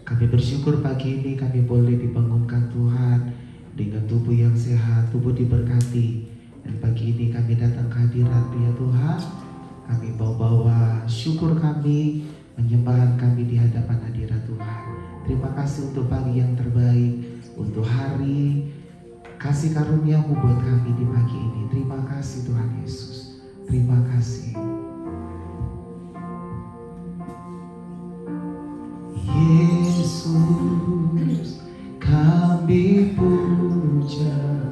Kami bersyukur pagi ini kami boleh dibangunkan Tuhan dengan tubuh yang sehat, tubuh diberkati. Dan pagi ini kami datang ke hadirat ya Tuhan. Kami bawa syukur kami, penyembahan kami di hadapan hadirat Tuhan. Terima kasih untuk pagi yang terbaik, untuk hari kasih karunia-Mu buat kami di pagi ini. Terima kasih Tuhan Yesus. Terima kasih. Yesus kami puja,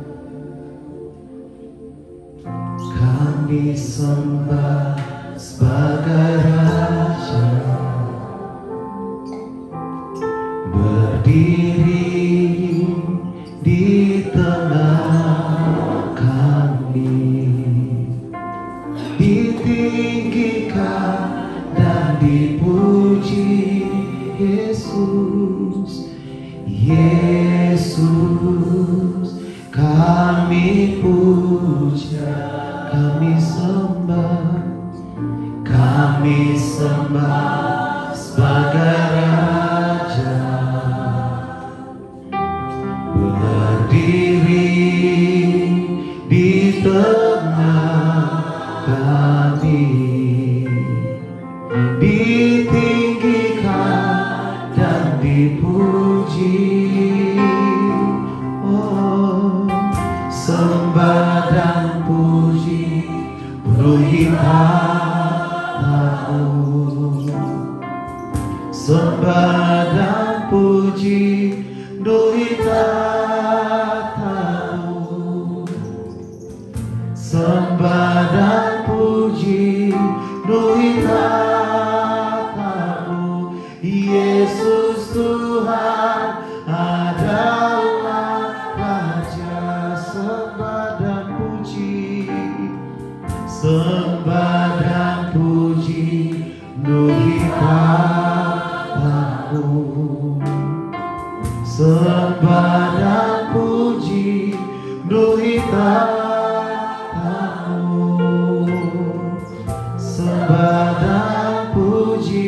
kami sembah sebagai Raja, berdiri di tengah kami, ditinggikan dan dipuji. Yesus, Yesus kami puja, kami sembah sebagai Raja, berdiri di tengah kami, ditinggikan dan dipuji. Oh, sembah dan puji penuhi hatiku, sembah dan puji penuhi hatiku, sembah dan puji penuhi hatiku. Yesus Tuhan adalah Raja, sembah dan puji, sembah dan puji penuhi hatiku, sembah dan puji penuhi hatiku, sembah dan puji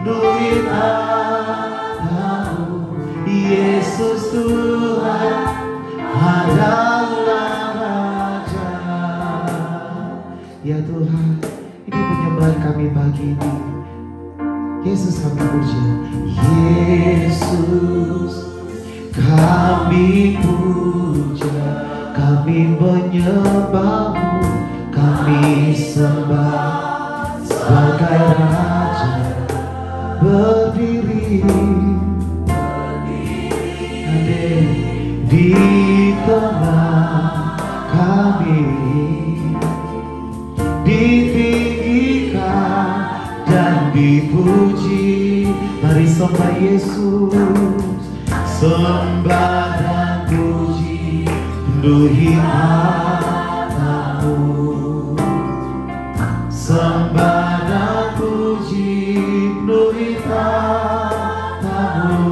penuhi hatiku. Yesus Tuhan adalah Raja. Ya Tuhan, ini penyembahan kami pagi ini. Yesus kami puja, Yesus kami puja, kami menyembah-Mu, kami sembah sebagai Raja, berdiri di tengah kami, ditinggikan dan dipuji. Mari sembah Yesus, sembah dan puji penuhi hatiku, sembah dan puji penuhi hatiku,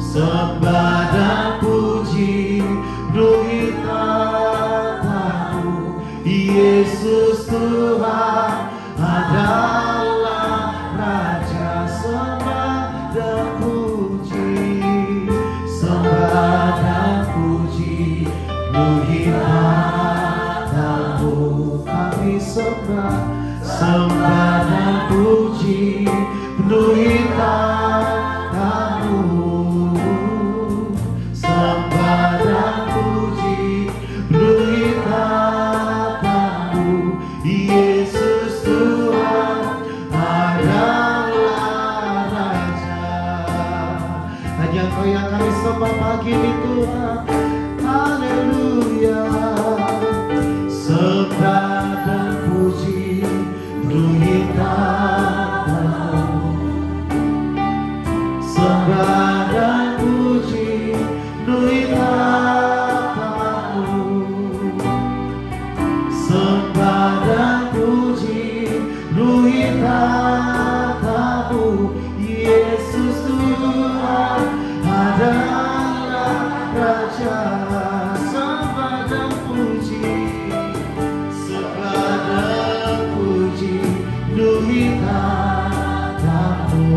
sembah dan puji penuhi hatiku. Yesus Tuhan adalah Raja, sembah dan puji, sembah dan puji penuhi hatiku. Kami sembah, sembah dan puji penuhi hatiku, sembah dan puji penuhi hatiku. Yesus Tuhan adalah Raja. Hanya Engkau yang kami sembah pagi ini Tuhan. Haleluya. Sembah dan puji penuhi hatiku, sembah dan puji penuhi hatiku, sembah dan puji penuhi hatiku. Yesus Tuhan adalah Raja, sembah dan puji, sembah dan puji penuhi hatiku.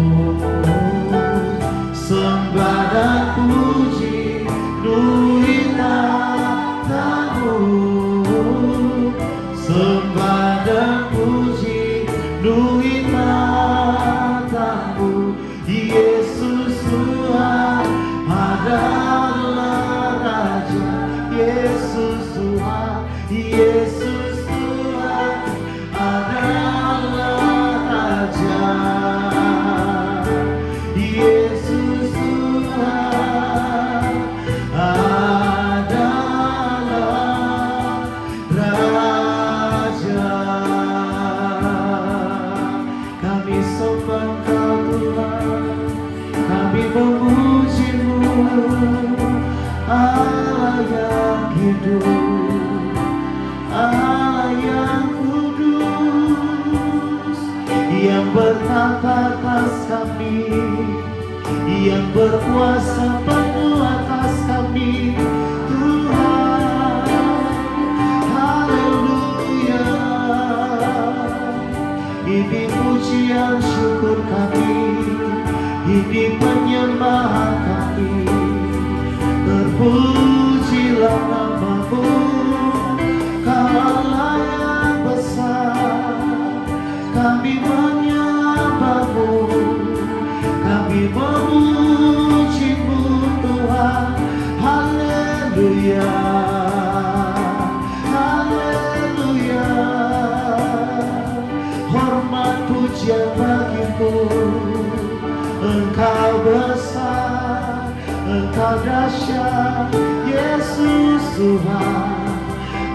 yang hidup, Allah yang kudus, yang bertata atas kami, yang berkuasa penuh atas kami, Tuhan. Haleluya. Ini pujian syukur kami, ini penyembahan kami. Terpujilah nama-Mu, Kau Allah yang besar. Kami menyembah-Mu, kami memuji-Mu Tuhan. Haleluya, haleluya. Hormat pujian bagi-Mu, Engkau besar, Engkau dahsyat, Yesus Tuhan.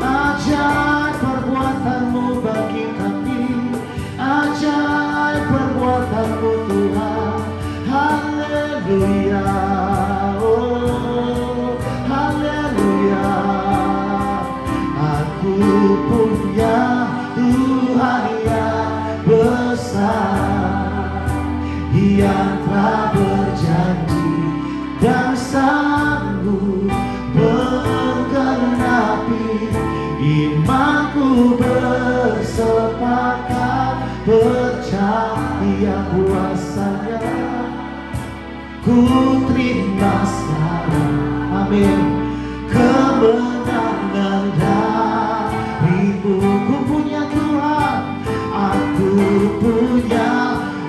Ajaib perbuatan-Mu bagi kami, ajaib perbuatan-Mu Tuhan. Haleluya, oh haleluya. Aku punya Tuhan yang besar, yang telah berjanji dan sanggup menggenapi. Imanku bersepakat, percaya kuasanya. Ku terima sekarang, amin, kemenangan dari-Mu. Ku punya Tuhan, aku punya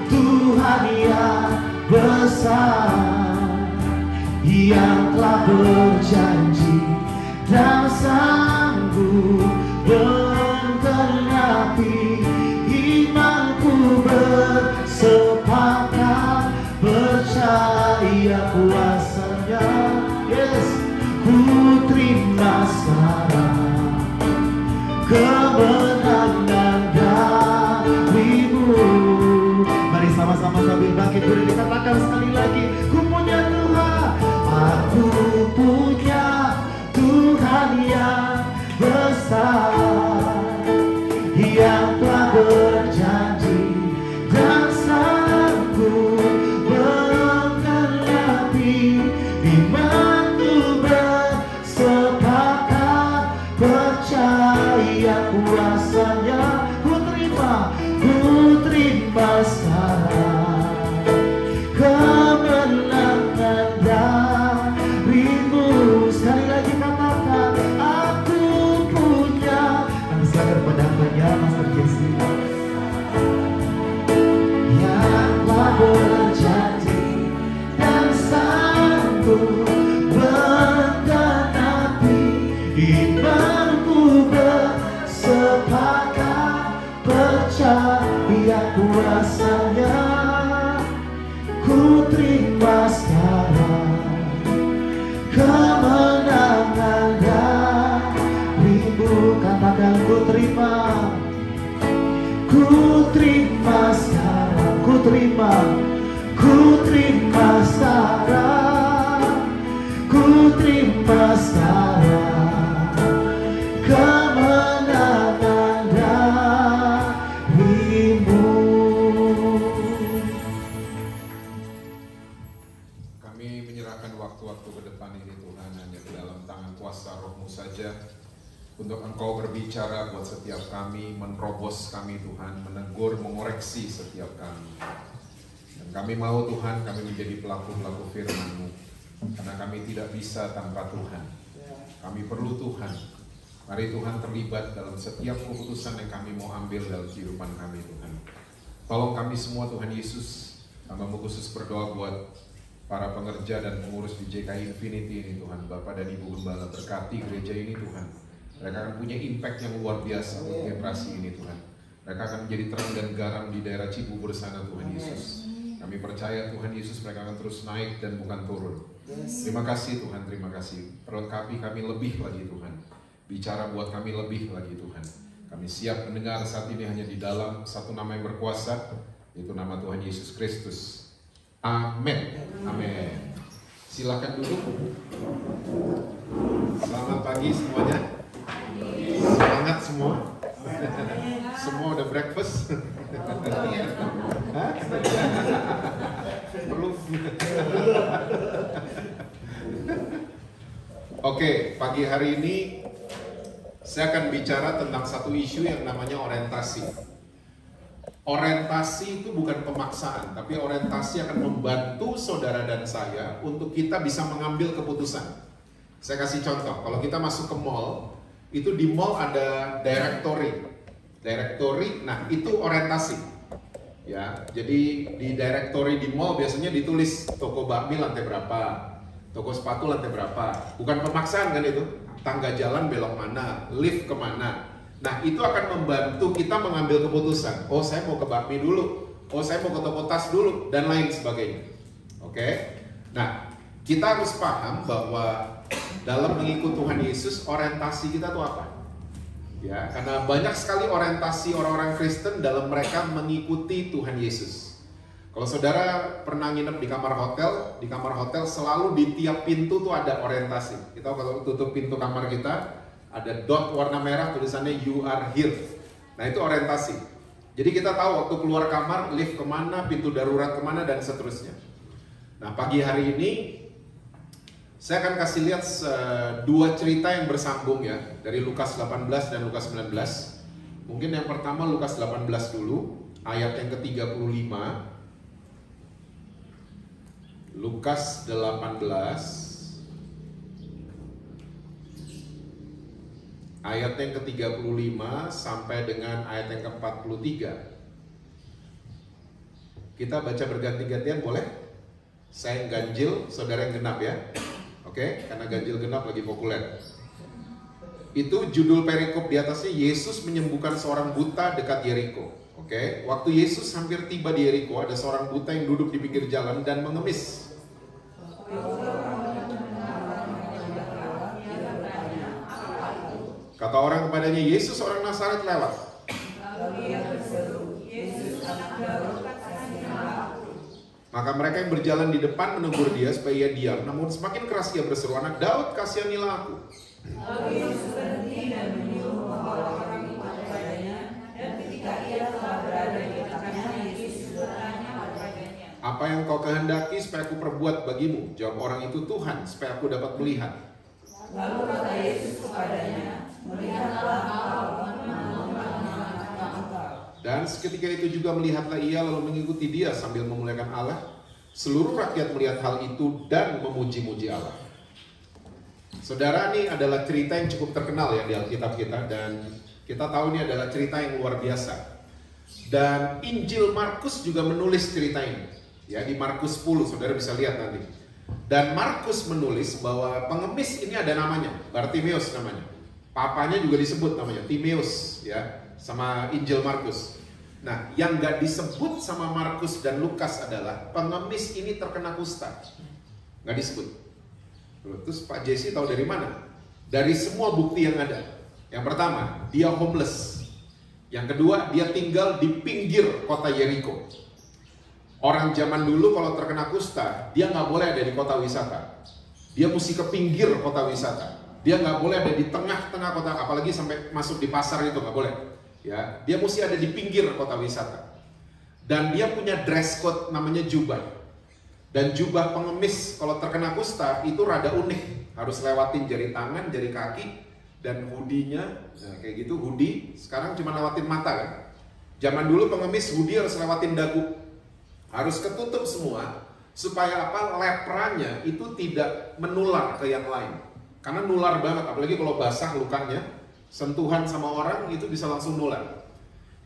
Tuhan yang besar, yang telah berjanji dan sanggup menggenapi. Imanku bersepakat, percaya kuasanya. Yes, ku terima sekarang kemenangan dari-Mu. Mari sama-sama sambil bangkit boleh dikatakan sekali lagi, ku punya Tuhan, aku punya Tuhan yang besar, yang telah berjanji dan sanggup menggenapi. Imanku bersepakat, percaya kuasanya. Ku terima sekarang kemenangan dari-Mu. Sekali lagi katakan, aku punya. Nanti sadar pendampingnya Master Jesse, yang telah berjanji dan sanggup menggenapi. Imanku bersepakat, percaya kuasanya. Ku terima sekarang kemenangan dari-Mu. Katakan, ku terima sekarang, ku terima sekarang, ku terima sekarang kemenangan dari-Mu. Kami menyerahkan waktu-waktu ke depan ini Tuhan hanya ke dalam tangan kuasa Roh-Mu saja, untuk Engkau berbicara buat setiap kami, menerobos kami Tuhan, menegur, mengoreksi setiap kami. Dan kami mau Tuhan, kami menjadi pelaku-pelaku firman-Mu, karena kami tidak bisa tanpa Tuhan. Kami perlu Tuhan. Mari Tuhan terlibat dalam setiap keputusan yang kami mau ambil dalam kehidupan kami Tuhan. Tolong kami semua Tuhan Yesus. Hamba-Mu khusus berdoa buat para pengerja dan pengurus di JKI Infinity ini Tuhan. Bapak dan Ibu Gembala, berkati gereja ini Tuhan. Mereka akan punya impact yang luar biasa untuk generasi ini Tuhan. Mereka akan menjadi terang dan garam di daerah Cibubur sana Tuhan Yesus. Kami percaya Tuhan Yesus mereka akan terus naik dan bukan turun. Terima kasih Tuhan, terima kasih. Perlengkapi kami lebih lagi Tuhan. Bicara buat kami lebih lagi Tuhan. Kami siap mendengar saat ini hanya di dalam satu nama yang berkuasa, yaitu nama Tuhan Yesus Kristus. Amin. Amin. Silakan duduk. Selamat pagi semuanya. Semangat semua. Semua udah breakfast. Hah? Perlu. Oke, pagi hari ini saya akan bicara tentang satu isu yang namanya orientasi. Orientasi itu bukan pemaksaan, tapi orientasi akan membantu saudara dan saya untuk kita bisa mengambil keputusan. Saya kasih contoh, kalau kita masuk ke mall, itu di mall ada directory. Nah itu orientasi. Ya, jadi di directory di mall biasanya ditulis toko bakmi lantai berapa, toko sepatu lantai berapa. Bukan pemaksaan kan itu, tangga jalan belok mana, lift kemana. Nah itu akan membantu kita mengambil keputusan. Oh saya mau ke bakmi dulu, oh saya mau ke toko tas dulu, dan lain sebagainya. Oke. Nah kita harus paham bahwa dalam mengikut Tuhan Yesus orientasi kita itu apa? Ya, karena banyak sekali orientasi orang-orang Kristen dalam mereka mengikuti Tuhan Yesus. Kalau saudara pernah nginep di kamar hotel selalu di tiap pintu tuh ada orientasi. Kita kalau tutup pintu kamar kita, ada dot warna merah tulisannya you are here. Nah itu orientasi. Jadi kita tahu waktu keluar kamar, lift kemana, pintu darurat kemana, dan seterusnya. Nah pagi hari ini saya akan kasih lihat dua cerita yang bersambung ya, dari Lukas 18 dan Lukas 19. Mungkin yang pertama Lukas 18 dulu, ayat yang ke-35. Lukas 18 ayat yang ke-35 sampai dengan ayat yang ke-43. Kita baca berganti-gantian boleh? Saya yang ganjil, saudara yang genap ya. Oke, karena ganjil genap lagi populer. Itu judul perikop di atasnya, Yesus menyembuhkan seorang buta dekat Yeriko. Oke, waktu Yesus hampir tiba di Yeriko, ada seorang buta yang duduk di pinggir jalan dan mengemis. Kata orang kepadanya, Yesus orang Nazaret lewat. Maka mereka yang berjalan di depan menegur dia supaya ia diam. Namun semakin keras ia berseru, Anak Daud, kasihanilah aku. Lalu Yesus berhenti dan menyuruh membawa orang itu kepadanya. Dan ketika ia telah berada di tengahnya, Yesus bertanya kepadanya, Apa yang kau kehendaki supaya aku perbuat bagimu? Jawab orang itu, Tuhan, supaya aku dapat melihat. Lalu kata Yesus kepadanya, Melihatlah engkau, Dan seketika itu juga melihatlah ia lalu mengikuti dia sambil memuliakan Allah. Seluruh rakyat melihat hal itu dan memuji-muji Allah. Saudara, ini adalah cerita yang cukup terkenal ya di Alkitab kita, dan kita tahu ini adalah cerita yang luar biasa. Dan Injil Markus juga menulis cerita ini. Ya, di Markus 10, saudara bisa lihat nanti. Dan Markus menulis bahwa pengemis ini ada namanya, Bartimeus namanya. Papanya juga disebut namanya, Timeus ya, sama Injil Markus. Nah, yang gak disebut sama Markus dan Lukas adalah pengemis ini terkena kusta. Gak disebut. Terus Pak Jesse tahu dari mana? Dari semua bukti yang ada. Yang pertama, dia homeless. Yang kedua, dia tinggal di pinggir kota Yeriko. Orang zaman dulu kalau terkena kusta, dia nggak boleh ada di kota wisata. Dia mesti ke pinggir kota wisata. Dia nggak boleh ada di tengah-tengah kota, apalagi sampai masuk di pasar itu nggak boleh. Ya, dia mesti ada di pinggir kota wisata. Dan dia punya dress code namanya jubah. Dan jubah pengemis kalau terkena kusta itu rada unik. Harus lewatin jari tangan, jari kaki, dan hoodie-nya, nah kayak gitu hoodie. Sekarang cuma lewatin mata kan. Zaman dulu pengemis hoodie harus lewatin dagu. Harus ketutup semua supaya apa? Lepranya itu tidak menular ke yang lain. Karena nular banget, apalagi kalau basah lukanya, sentuhan sama orang itu bisa langsung nular.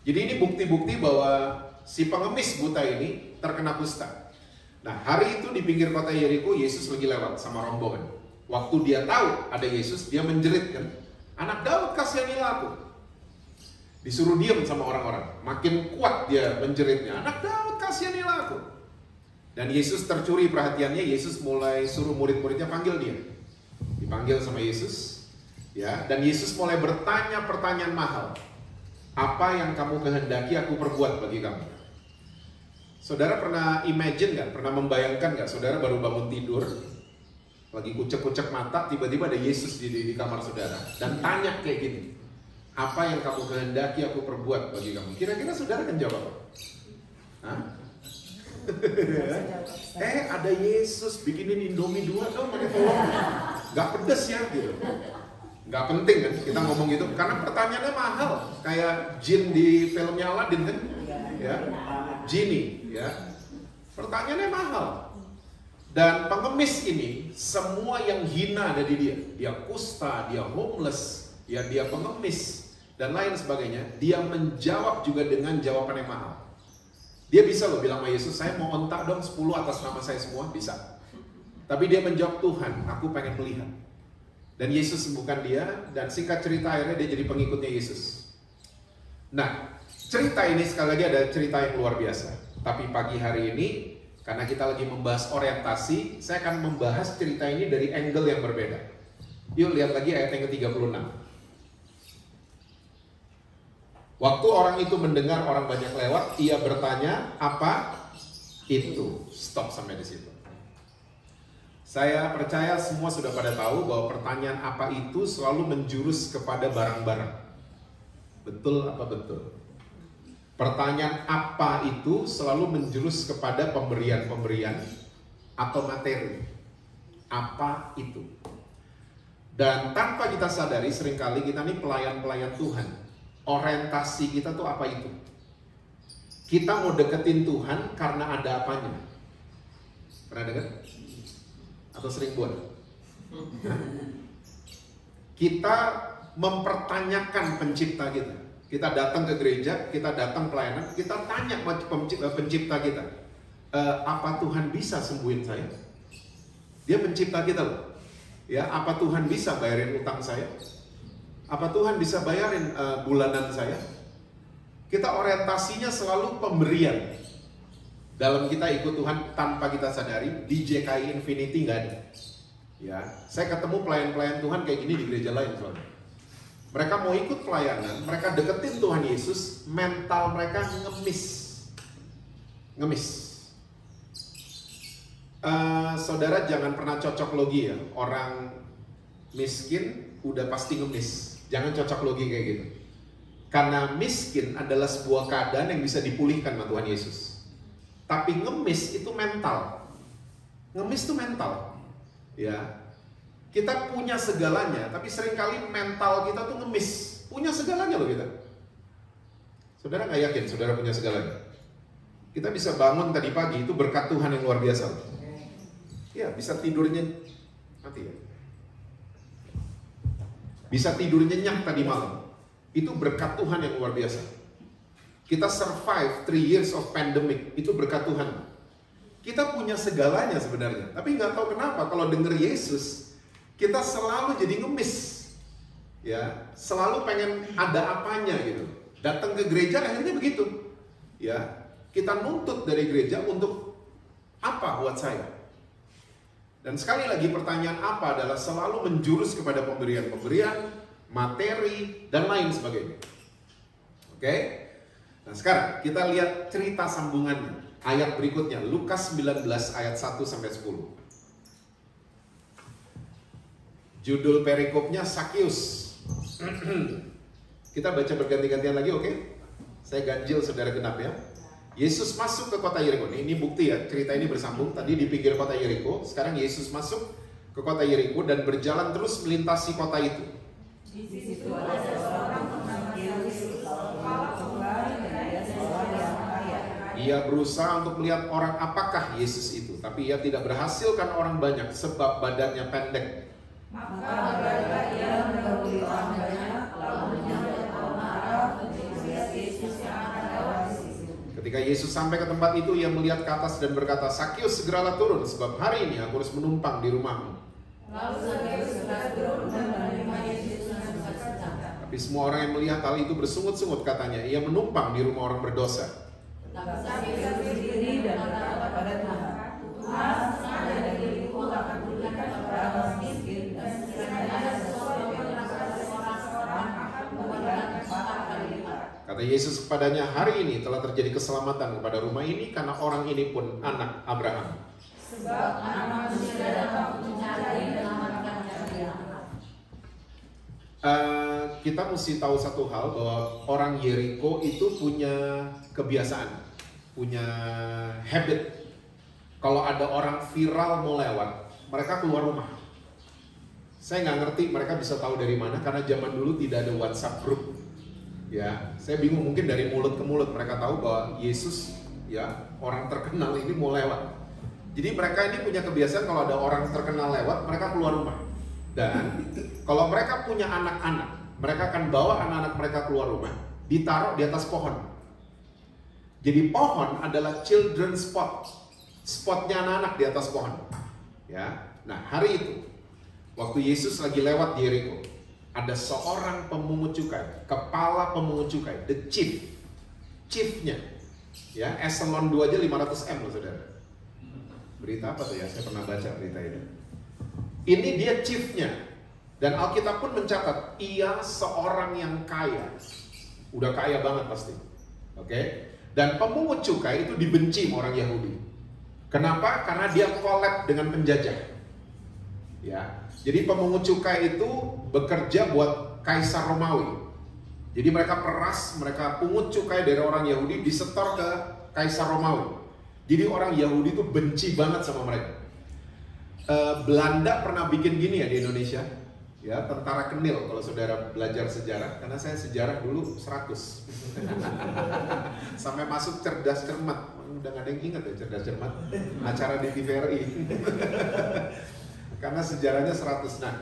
Jadi ini bukti-bukti bahwa si pengemis buta ini terkena kusta. Nah, hari itu di pinggir kota Yeriko, Yesus lagi lewat sama rombongan. Waktu dia tahu ada Yesus, dia menjerit kan, Anak Daud, kasihanilah aku. Disuruh diam sama orang-orang. Makin kuat dia menjeritnya, Anak Daud, kasihanilah aku. Dan Yesus tercuri perhatiannya, Yesus mulai suruh murid-muridnya panggil dia. Dipanggil sama Yesus, ya, dan Yesus mulai bertanya pertanyaan mahal. Apa yang kamu kehendaki aku perbuat bagi kamu? Saudara pernah imagine nggak? Pernah membayangkan nggak? Saudara baru bangun tidur, lagi kucek-kucek mata, tiba-tiba ada Yesus di kamar saudara dan tanya kayak gini, apa yang kamu kehendaki aku perbuat bagi kamu? Kira-kira saudara akan jawab apa? Hah? Ada Yesus bikinin Indomie 2 dong pakai telur, nggak pedes ya gitu. Nggak penting kan kita ngomong gitu, karena pertanyaannya mahal, kayak jin di filmnya Aladdin kan, ya, Genie, ya, pertanyaannya mahal. Dan pengemis ini semua yang hina ada di dia kusta, dia homeless, ya dia pengemis dan lain sebagainya, dia menjawab juga dengan jawaban yang mahal. Dia bisa loh bilang sama Yesus, saya mau ontak dong 10 atas nama saya semua, bisa. Tapi dia menjawab, Tuhan, aku pengen melihat. Dan Yesus sembuhkan dia, dan singkat cerita akhirnya dia jadi pengikutnya Yesus. Nah, cerita ini sekali lagi ada cerita yang luar biasa. Tapi pagi hari ini, karena kita lagi membahas orientasi, saya akan membahas cerita ini dari angle yang berbeda. Yuk lihat lagi ayat yang ke-36. Waktu orang itu mendengar orang banyak lewat, ia bertanya, apa itu? Stop sampai di situ. Saya percaya semua sudah pada tahu bahwa pertanyaan apa itu selalu menjurus kepada barang-barang. Betul apa betul? Pertanyaan apa itu selalu menjurus kepada pemberian-pemberian atau materi. Apa itu? Dan tanpa kita sadari seringkali kita ini pelayan-pelayan Tuhan. Orientasi kita tuh apa itu? Kita mau deketin Tuhan karena ada apanya. Pernah dengar? Atau sering buat? Kita mempertanyakan pencipta kita. Kita datang ke gereja, kita datang pelayanan, kita tanya pencipta kita, apa Tuhan bisa sembuhin saya? Dia pencipta kita loh. Ya, apa Tuhan bisa bayarin utang saya? Apa Tuhan bisa bayarin bulanan saya? Kita orientasinya selalu pemberian. Dalam kita ikut Tuhan tanpa kita sadari, di JKI Infinity nggak ada. Ya, saya ketemu pelayan-pelayan Tuhan kayak gini di gereja lain soalnya. Mereka mau ikut pelayanan, mereka deketin Tuhan Yesus, mental mereka ngemis. Saudara jangan pernah cocok logi ya, orang miskin udah pasti ngemis. Jangan cocok logi kayak gitu. Karena miskin adalah sebuah keadaan yang bisa dipulihkan sama Tuhan Yesus. Tapi ngemis itu mental. Ngemis itu mental. Ya. Kita punya segalanya, tapi seringkali mental kita tuh ngemis. Punya segalanya loh kita. Saudara nggak yakin saudara punya segalanya? Kita bisa bangun tadi pagi, itu berkat Tuhan yang luar biasa. Ya, bisa tidurnya mati ya. Bisa tidur nyenyak tadi malam. Itu berkat Tuhan yang luar biasa. Kita survive 3 years of pandemic, itu berkat Tuhan. Kita punya segalanya sebenarnya, tapi nggak tahu kenapa kalau denger Yesus, kita selalu jadi ngemis. Ya, selalu pengen ada apanya gitu. Datang ke gereja akhirnya begitu. Ya, kita nuntut dari gereja untuk apa buat saya? Dan sekali lagi pertanyaan apa adalah selalu menjurus kepada pemberian-pemberian, materi, dan lain sebagainya. Oke? Nah sekarang kita lihat cerita sambungannya. Ayat berikutnya, Lukas 19 ayat 1-10. Judul perikopnya Sakius. Kita baca berganti-gantian lagi, oke? Saya ganjil saudara genap ya. Yesus masuk ke kota Yeriko. Ini bukti ya, cerita ini bersambung. Tadi di pinggir kota Yeriko, sekarang Yesus masuk ke kota Yeriko dan berjalan terus melintasi kota itu. Di situ ada seorang Yesus, kepala kembali dan dia seorang yang kaya. Ia berusaha untuk melihat orang apakah Yesus itu, tapi ia tidak berhasil karena orang banyak sebab badannya pendek. Maka berkata ia mendahului orang banyak, lalu menyambut orang marah untuk melihat Yesus yang akan lewat di situ. Ketika Yesus sampai ke tempat itu, ia melihat ke atas dan berkata, Sakius segeralah turun, sebab hari ini aku harus menumpang di rumahmu. Lalu Sakius segera turun dan menerima Yesus dengan sukacita. Tapi semua orang yang melihat hal itu bersungut-sungut katanya, ia menumpang di rumah orang berdosa. Tapi Sakius berdiri dan berkata kepada Tuhan, Tuhan, ada di diriku akan berikan kepada orang miskin, dan sekiranya ada sesuatu yang dilakukan seorang akan memberikan 4 kali lipat. Kata Yesus kepadanya, hari ini telah terjadi keselamatan kepada rumah ini, karena orang ini pun anak Abraham. Sebab anak manusia datang untuk mencari kita mesti tahu satu hal, bahwa orang Yeriko itu punya kebiasaan, punya habit. Kalau ada orang viral mau lewat, mereka keluar rumah. Saya nggak ngerti mereka bisa tahu dari mana, karena zaman dulu tidak ada WhatsApp group. Ya, saya bingung, mungkin dari mulut ke mulut mereka tahu bahwa Yesus, ya, orang terkenal ini mau lewat. Jadi mereka ini punya kebiasaan kalau ada orang terkenal lewat, mereka keluar rumah. Dan kalau mereka punya anak-anak, mereka akan bawa anak-anak mereka keluar rumah, ditaruh di atas pohon. Jadi pohon adalah children spot, spotnya anak-anak di atas pohon. Ya, nah hari itu, waktu Yesus lagi lewat di Yeriko, ada seorang pemungut cukai, kepala pemungut cukai, the chiefnya, ya, eselon 2 aja 500 M loh saudara. Berita apa tuh ya? Saya pernah baca berita ini. Ini dia chiefnya. Dan Alkitab pun mencatat, ia seorang yang kaya. Udah kaya banget pasti. Oke? Dan pemungut cukai itu dibenci sama orang Yahudi. Kenapa? Karena dia collab dengan penjajah. Ya. Jadi pemungut cukai itu bekerja buat Kaisar Romawi. Jadi mereka peras, mereka pungut cukai dari orang Yahudi, disetor ke Kaisar Romawi. Jadi orang Yahudi itu benci banget sama mereka. Belanda pernah bikin gini ya di Indonesia, ya, tentara Kenil. Kalau saudara belajar sejarah, karena saya sejarah dulu 100 sampai masuk cerdas cermat. Udah gak ada yang ingat ya cerdas cermat, acara di TVRI. Karena sejarahnya 100. Nah,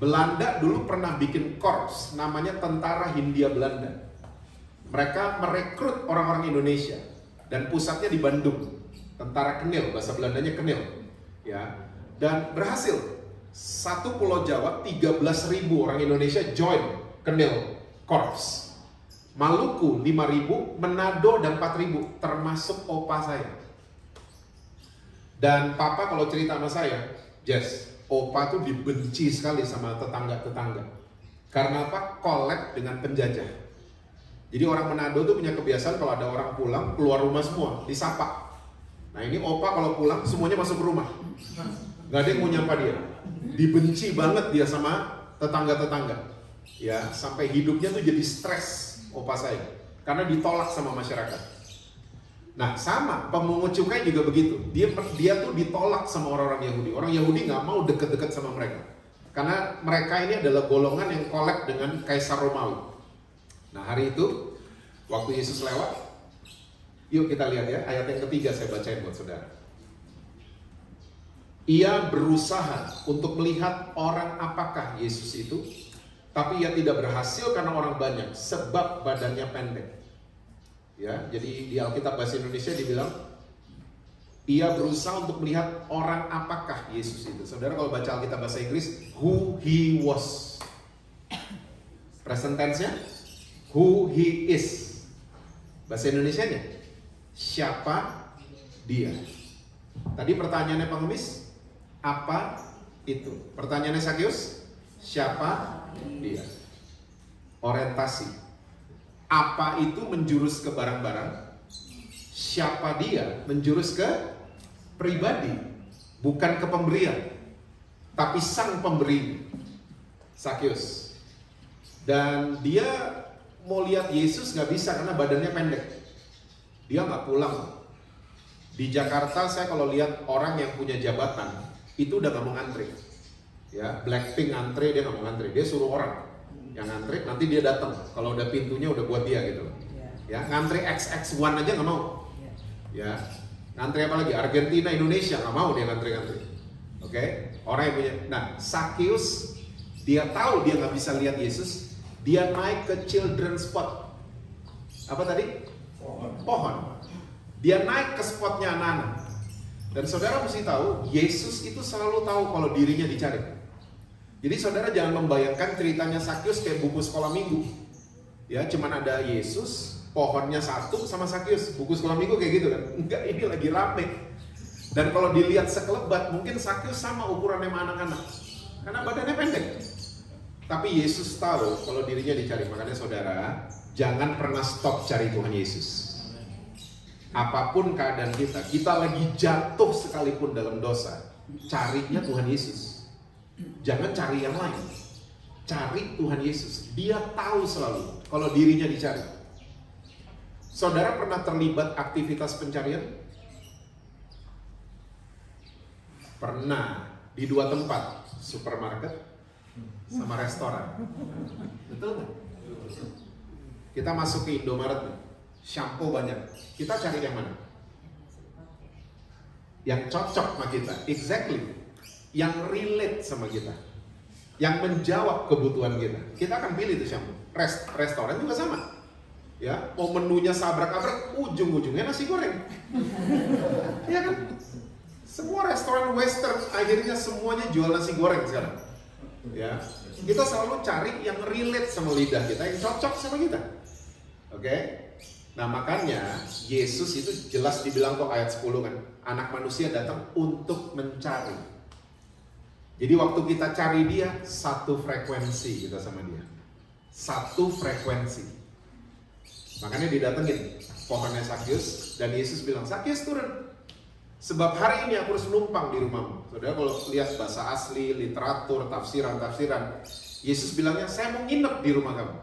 Belanda dulu pernah bikin korps namanya Tentara Hindia Belanda. Mereka merekrut orang-orang Indonesia dan pusatnya di Bandung. Tentara Kenil, bahasa Belandanya Kenil, ya. Dan berhasil. Satu Pulau Jawa 13.000 orang Indonesia join Kenil Korps. Maluku 5.000, Manado dan 4.000, termasuk opa saya. Dan papa kalau cerita sama saya, Jess, opa tuh dibenci sekali sama tetangga-tetangga. Karena apa? Collab dengan penjajah. Jadi orang Manado tuh punya kebiasaan kalau ada orang pulang, keluar rumah semua, disapa. Nah ini opa kalau pulang semuanya masuk rumah, nggak ada yang mau nyapa dia. Dibenci banget dia sama tetangga-tetangga, ya, sampai hidupnya tuh jadi stres opa saya karena ditolak sama masyarakat. Nah sama pemungut cukai juga begitu, dia tuh ditolak sama orang-orang Yahudi. Orang Yahudi nggak mau deket-deket sama mereka karena mereka ini adalah golongan yang collab dengan Kaisar Romawi. Nah hari itu waktu Yesus lewat, yuk kita lihat ya, ayat yang ketiga saya bacain buat saudara. Ia berusaha untuk melihat orang apakah Yesus itu, tapi ia tidak berhasil karena orang banyak, sebab badannya pendek. Ya, jadi di Alkitab bahasa Indonesia dibilang, ia berusaha untuk melihat orang apakah Yesus itu. Saudara kalau baca Alkitab bahasa Inggris, who he was. Present tense-nya, who he is. Bahasa Indonesianya, siapa dia. Tadi pertanyaannya pengemis, apa itu? Pertanyaannya Sakius, siapa dia? Orientasi. Apa itu menjurus ke barang-barang? Siapa dia menjurus ke pribadi, bukan ke pemberian, tapi sang pemberi, Sakius. Dan dia mau lihat Yesus nggak bisa karena badannya pendek. Dia nggak pulang. Di Jakarta saya kalau lihat orang yang punya jabatan itu udah nggak mau ngantri. Ya, Blackpink ngantri, dia nggak mau ngantri. Dia suruh orang yang ngantri, nanti dia datang. Kalau udah pintunya udah buat dia gitu. Ya, ngantri XX1 aja nggak mau. Ya, ngantri apa lagi? Argentina, Indonesia nggak mau dia ngantri-ngantri. Oke, orang yang punya. Nah, Sakius dia tahu dia nggak bisa lihat Yesus, dia naik ke children spot. Apa tadi? Pohon. Dia naik ke spotnya anak-anak. Dan saudara mesti tahu, Yesus itu selalu tahu kalau dirinya dicari. Jadi saudara jangan membayangkan ceritanya Sakius kayak buku sekolah minggu. Ya, cuman ada Yesus, pohonnya satu sama Sakius. Buku sekolah minggu kayak gitu kan? Enggak, ini lagi rame. Dan kalau dilihat sekelebat, mungkin Sakius sama ukurannya sama anak-anak. Karena badannya pendek. Tapi Yesus tahu kalau dirinya dicari. Makanya saudara, jangan pernah stop cari Tuhan Yesus. Apapun keadaan kita lagi jatuh sekalipun dalam dosa, carinya Tuhan Yesus. Jangan cari yang lain. cari Tuhan Yesus. Dia tahu selalu kalau dirinya dicari. Saudara pernah terlibat aktivitas pencarian? Pernah, di 2 tempat, supermarket sama restoran. Betul nggak? Kita masuk ke Indomaret, shampoo banyak. Kita cari yang mana? Yang cocok sama kita, exactly. Yang relate sama kita, yang menjawab kebutuhan kita. Kita akan pilih itu shampoo. Restoran juga sama. Ya, mau menunya sabrak-abrak, ujung-ujungnya nasi goreng. Ya kan? Semua restoran western akhirnya semuanya jual nasi goreng sekarang. Ya, kita selalu cari yang relate sama lidah kita, yang cocok sama kita. Oke? Nah, makanya Yesus itu jelas dibilang kok ayat 10 kan, anak manusia datang untuk mencari. Jadi waktu kita cari dia, satu frekuensi kita sama dia. Satu frekuensi. Makanya didatengin pohonnya Sakyus, dan Yesus bilang, Sakyus turun. Sebab hari ini aku harus numpang di rumahmu. Saudara kalau lihat bahasa asli, literatur, tafsiran, Yesus bilangnya, saya mau nginep di rumah kamu.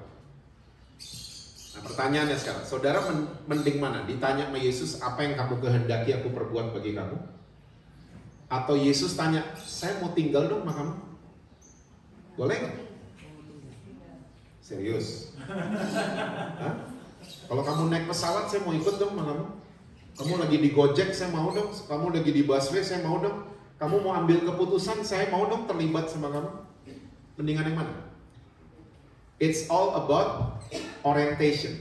Nah pertanyaannya sekarang, saudara mending mana? Ditanya sama Yesus, apa yang kamu kehendaki aku perbuat bagi kamu? Atau Yesus tanya, saya mau tinggal dong sama kamu? Boleh nggak? Serius? Hah? Kalau kamu naik pesawat, saya mau ikut dong sama kamu. Kamu lagi di Gojek, saya mau dong. Kamu lagi di busway, saya mau dong. Kamu mau ambil keputusan, saya mau dong terlibat sama kamu. Mendingan yang mana? It's all about orientation.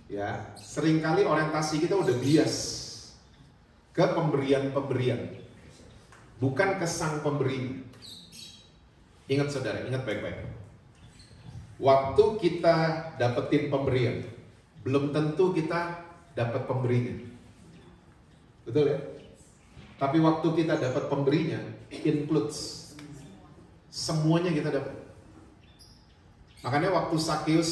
Ya, seringkali orientasi kita udah bias ke pemberian-pemberian, bukan ke sang pemberi. Ingat saudara, ingat baik-baik. Waktu kita dapetin pemberian, belum tentu kita dapat pemberinya. Betul ya? Tapi waktu kita dapat pemberinya, includes semuanya kita dapat. Makanya waktu Sakyus,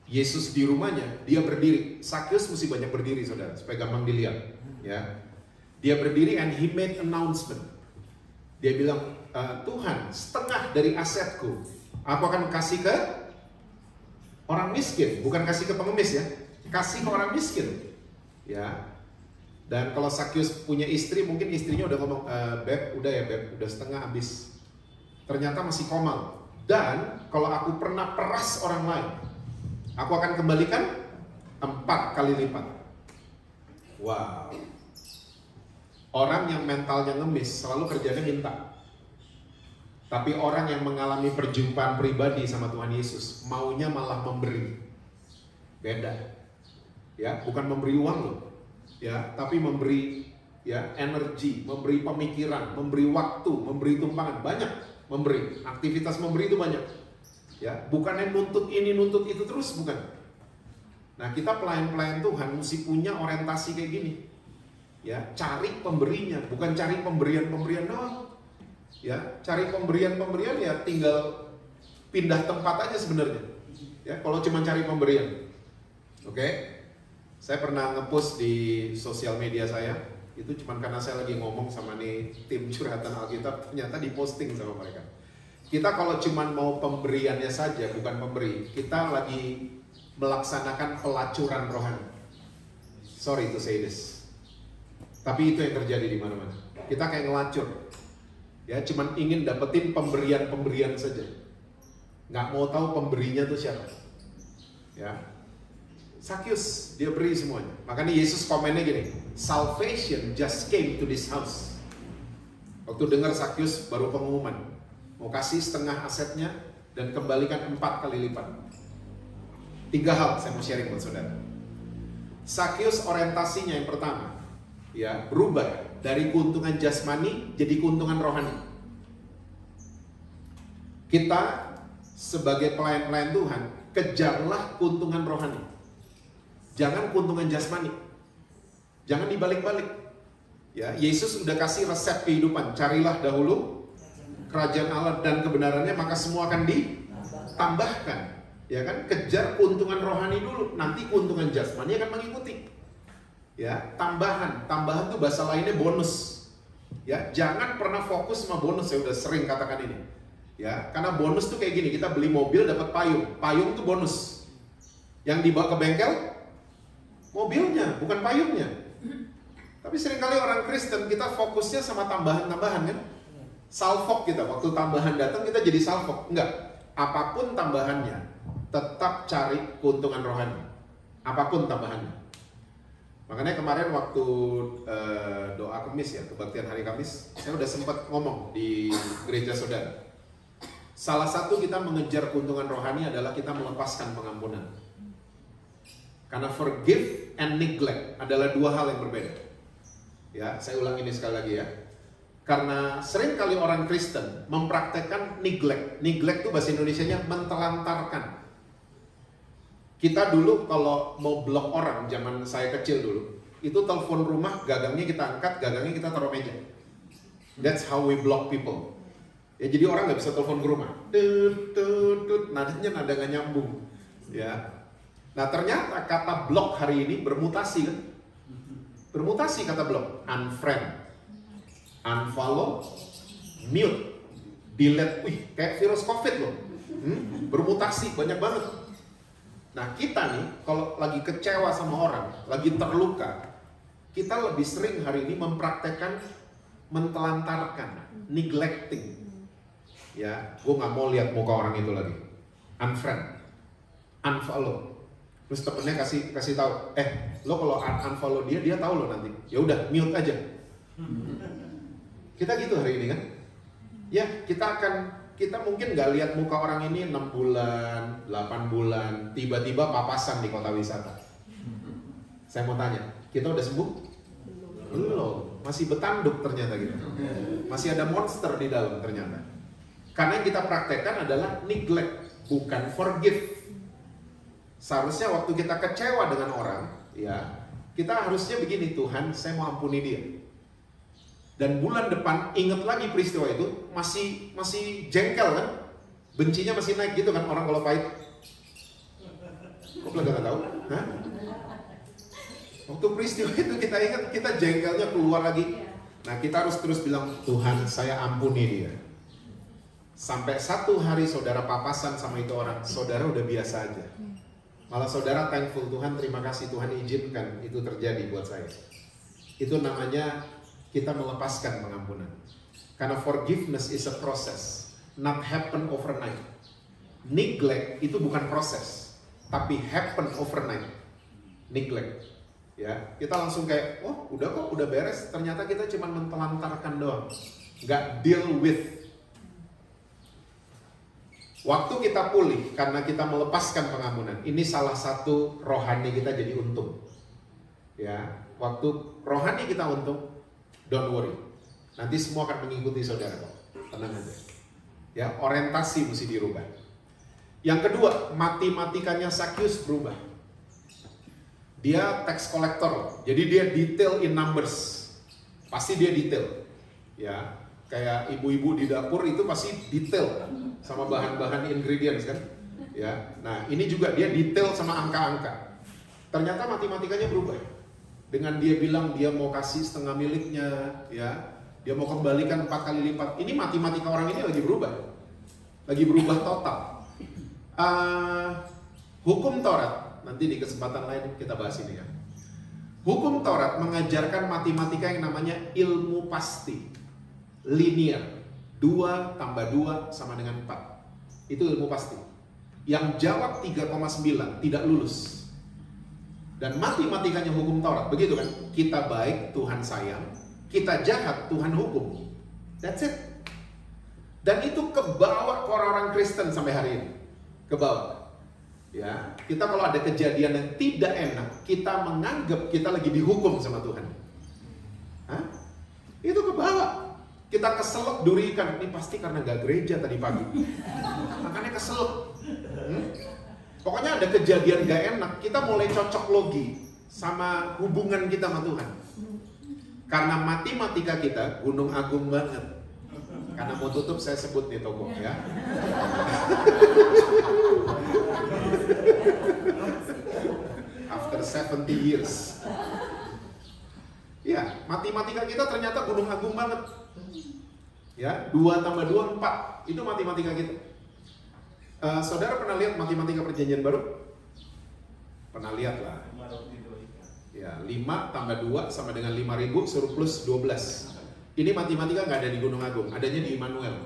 Yesus di rumahnya, dia berdiri. Sakyus mesti banyak berdiri saudara, supaya gampang dilihat. Ya, dia berdiri and he made announcement. Dia bilang, Tuhan, setengah dari asetku aku akan kasih ke orang miskin, bukan kasih ke pengemis ya, kasih ke orang miskin. Ya. Dan kalau Sakyus punya istri, mungkin istrinya udah ngomong, Beb, udah ya Beb, udah setengah habis. Ternyata masih komal. Dan kalau aku pernah peras orang lain, aku akan kembalikan 4 kali lipat. Wow. Orang yang mentalnya ngemis selalu kerjanya minta. Tapi orang yang mengalami perjumpaan pribadi sama Tuhan Yesus, maunya malah memberi. Beda. Ya, bukan memberi uang loh. Ya, tapi memberi ya energi, memberi pemikiran, memberi waktu, memberi tumpangan, banyak memberi. Aktivitas memberi itu banyak. Ya, bukannya nuntut ini, nuntut itu terus, bukan. Nah, kita pelayan-pelayan Tuhan mesti punya orientasi kayak gini. Ya, cari pemberinya, bukan cari pemberian-pemberian doang. Ya, cari pemberian-pemberian ya tinggal pindah tempat aja sebenarnya. Ya, kalau cuma cari pemberian. Oke? Saya pernah nge-post di sosial media saya, itu cuma karena saya lagi ngomong sama nih tim curhatan Alkitab, ternyata diposting sama mereka. Kita kalau cuma mau pemberiannya saja, bukan pemberi, kita lagi melaksanakan pelacuran rohani. Sorry to say this. Tapi itu yang terjadi di mana-mana. Kita kayak ngelacur. Ya, cuman ingin dapetin pemberian-pemberian saja. Nggak mau tahu pemberinya tuh siapa. Ya. Sakyus, dia beri semuanya. Makanya Yesus komennya gini, salvation just came to this house. Waktu dengar Sakyus baru pengumuman, mau kasih setengah asetnya dan kembalikan 4 kali lipat. 3 hal saya mau sharing buat saudara. Sakyus orientasinya yang pertama, ya, berubah dari keuntungan jasmani jadi keuntungan rohani. Kita sebagai pelayan-pelayan Tuhan, kejarlah keuntungan rohani. Jangan keuntungan jasmani. Jangan dibalik-balik. Ya, Yesus udah kasih resep kehidupan. Carilah dahulu kerajaan Allah dan kebenarannya, maka semua akan ditambahkan. Ya kan? Kejar keuntungan rohani dulu, nanti keuntungan jasmani akan mengikuti. Ya, tambahan tuh bahasa lainnya bonus. Ya, jangan pernah fokus sama bonus, saya udah sering katakan ini. Ya, karena bonus tuh kayak gini, kita beli mobil dapat payung. Payung tuh bonus. Yang dibawa ke bengkel mobilnya, bukan payungnya. Tapi seringkali orang Kristen kita fokusnya sama tambahan-tambahan kan? Salfok kita, waktu tambahan datang kita jadi salfok. Enggak, apapun tambahannya, tetap cari keuntungan rohani. Apapun tambahannya. Makanya kemarin waktu doa Kamis ya, kebaktian hari Kamis, saya udah sempat ngomong di gereja saudara. Salah satu kita mengejar keuntungan rohani adalah kita melepaskan pengampunan. Karena forgive and neglect adalah dua hal yang berbeda. Ya, saya ulang ini sekali lagi ya. Karena sering kali orang Kristen mempraktekkan neglect. Neglect itu bahasa Indonesianya mentelantarkan. Kita dulu kalau mau blok orang, zaman saya kecil dulu, itu telepon rumah, gagangnya kita angkat, gagangnya kita taruh meja. That's how we block people. Ya, jadi orang nggak bisa telepon ke rumah. Nadanya nada nggak nyambung. Ya. Nah ternyata kata blok hari ini bermutasi kan? Bermutasi kata blok. Unfriend, unfollow, mute, delete. Wih, kayak virus COVID loh. Bermutasi banyak banget. Nah kita nih kalau lagi kecewa sama orang, lagi terluka, kita lebih sering hari ini mempraktekkan mentelantarkan, neglecting. Ya, gue nggak mau lihat muka orang itu lagi. Unfriend, unfollow. Terus temennya kasih tahu, lo kalau unfollow dia tahu lo nanti. Ya udah, mute aja. Kita gitu hari ini kan? Ya, kita mungkin nggak lihat muka orang ini 6 bulan, 8 bulan, tiba-tiba papasan di kota wisata. Saya mau tanya, kita udah sembuh? Belum, masih betanduk ternyata gitu. Masih ada monster di dalam ternyata. Karena yang kita praktekkan adalah neglect, bukan forgive. Seharusnya waktu kita kecewa dengan orang, ya, kita harusnya begini, Tuhan, saya mau ampuni dia. Dan bulan depan ingat lagi peristiwa itu, masih jengkel kan? Bencinya masih naik gitu kan orang kalau pahit. Kok belum nggak tahu? Hah? Waktu peristiwa itu kita ingat, kita jengkelnya keluar lagi. Nah kita harus terus bilang, Tuhan, saya ampuni dia. Sampai satu hari saudara papasan sama itu orang, saudara udah biasa aja. Malah saudara thankful, Tuhan terima kasih, Tuhan izinkan itu terjadi buat saya. Itu namanya kita melepaskan pengampunan. Karena forgiveness is a process, not happen overnight. Neglect itu bukan proses, tapi happen overnight. Neglect. Ya, kita langsung kayak, oh udah kok, udah beres. Ternyata kita cuma mentelantarkan doang, nggak deal with. Waktu kita pulih karena kita melepaskan pengampunan, ini salah satu rohani kita jadi untung. Ya, waktu rohani kita untung, don't worry, nanti semua akan mengikuti saudara kok, tenang aja. Ya, orientasi mesti dirubah. Yang kedua, matematikanya Zacchaeus berubah. Dia tax collector, jadi dia detail in numbers, pasti dia detail. Ya, kayak ibu-ibu di dapur itu pasti detail sama bahan-bahan ingredients kan. Ya, nah ini juga dia detail sama angka-angka. Ternyata matematikanya berubah. Dengan dia bilang dia mau kasih setengah miliknya, ya, dia mau kembalikan 4 kali lipat. Ini matematika orang ini lagi berubah total. Hukum Taurat, nanti di kesempatan lain kita bahas ini ya. Hukum Taurat mengajarkan matematika yang namanya ilmu pasti, linear. 2 tambah 2 sama dengan 4. Itu ilmu pasti. Yang jawab 3,9 tidak lulus. Dan matematikanya hukum Taurat, begitu kan? Kita baik, Tuhan sayang. Kita jahat, Tuhan hukum. That's it. Dan itu kebawa ke orang-orang Kristen sampai hari ini. Kebawa. Ya, kita kalau ada kejadian yang tidak enak, kita menganggap kita lagi dihukum sama Tuhan. Hah? Itu kebawa. Kita keselak duri ikan, ini pasti karena gak gereja tadi pagi. Makanya keselak. Pokoknya ada kejadian gak enak, kita mulai cocok logi sama hubungan kita sama Tuhan. Karena matematika kita gunung agung banget. Karena mau tutup saya sebut nih toko ya. After 70 years. Ya, matematika kita ternyata gunung agung banget. Ya, 2 tambah 2, 4. Itu matematika kita. Saudara pernah lihat matematika perjanjian baru? Pernah lihat lah. Ya, 5 tambah 2 sama dengan 5.000 suruh plus 12. Ini matematika nggak ada di Gunung Agung, adanya di Immanuel.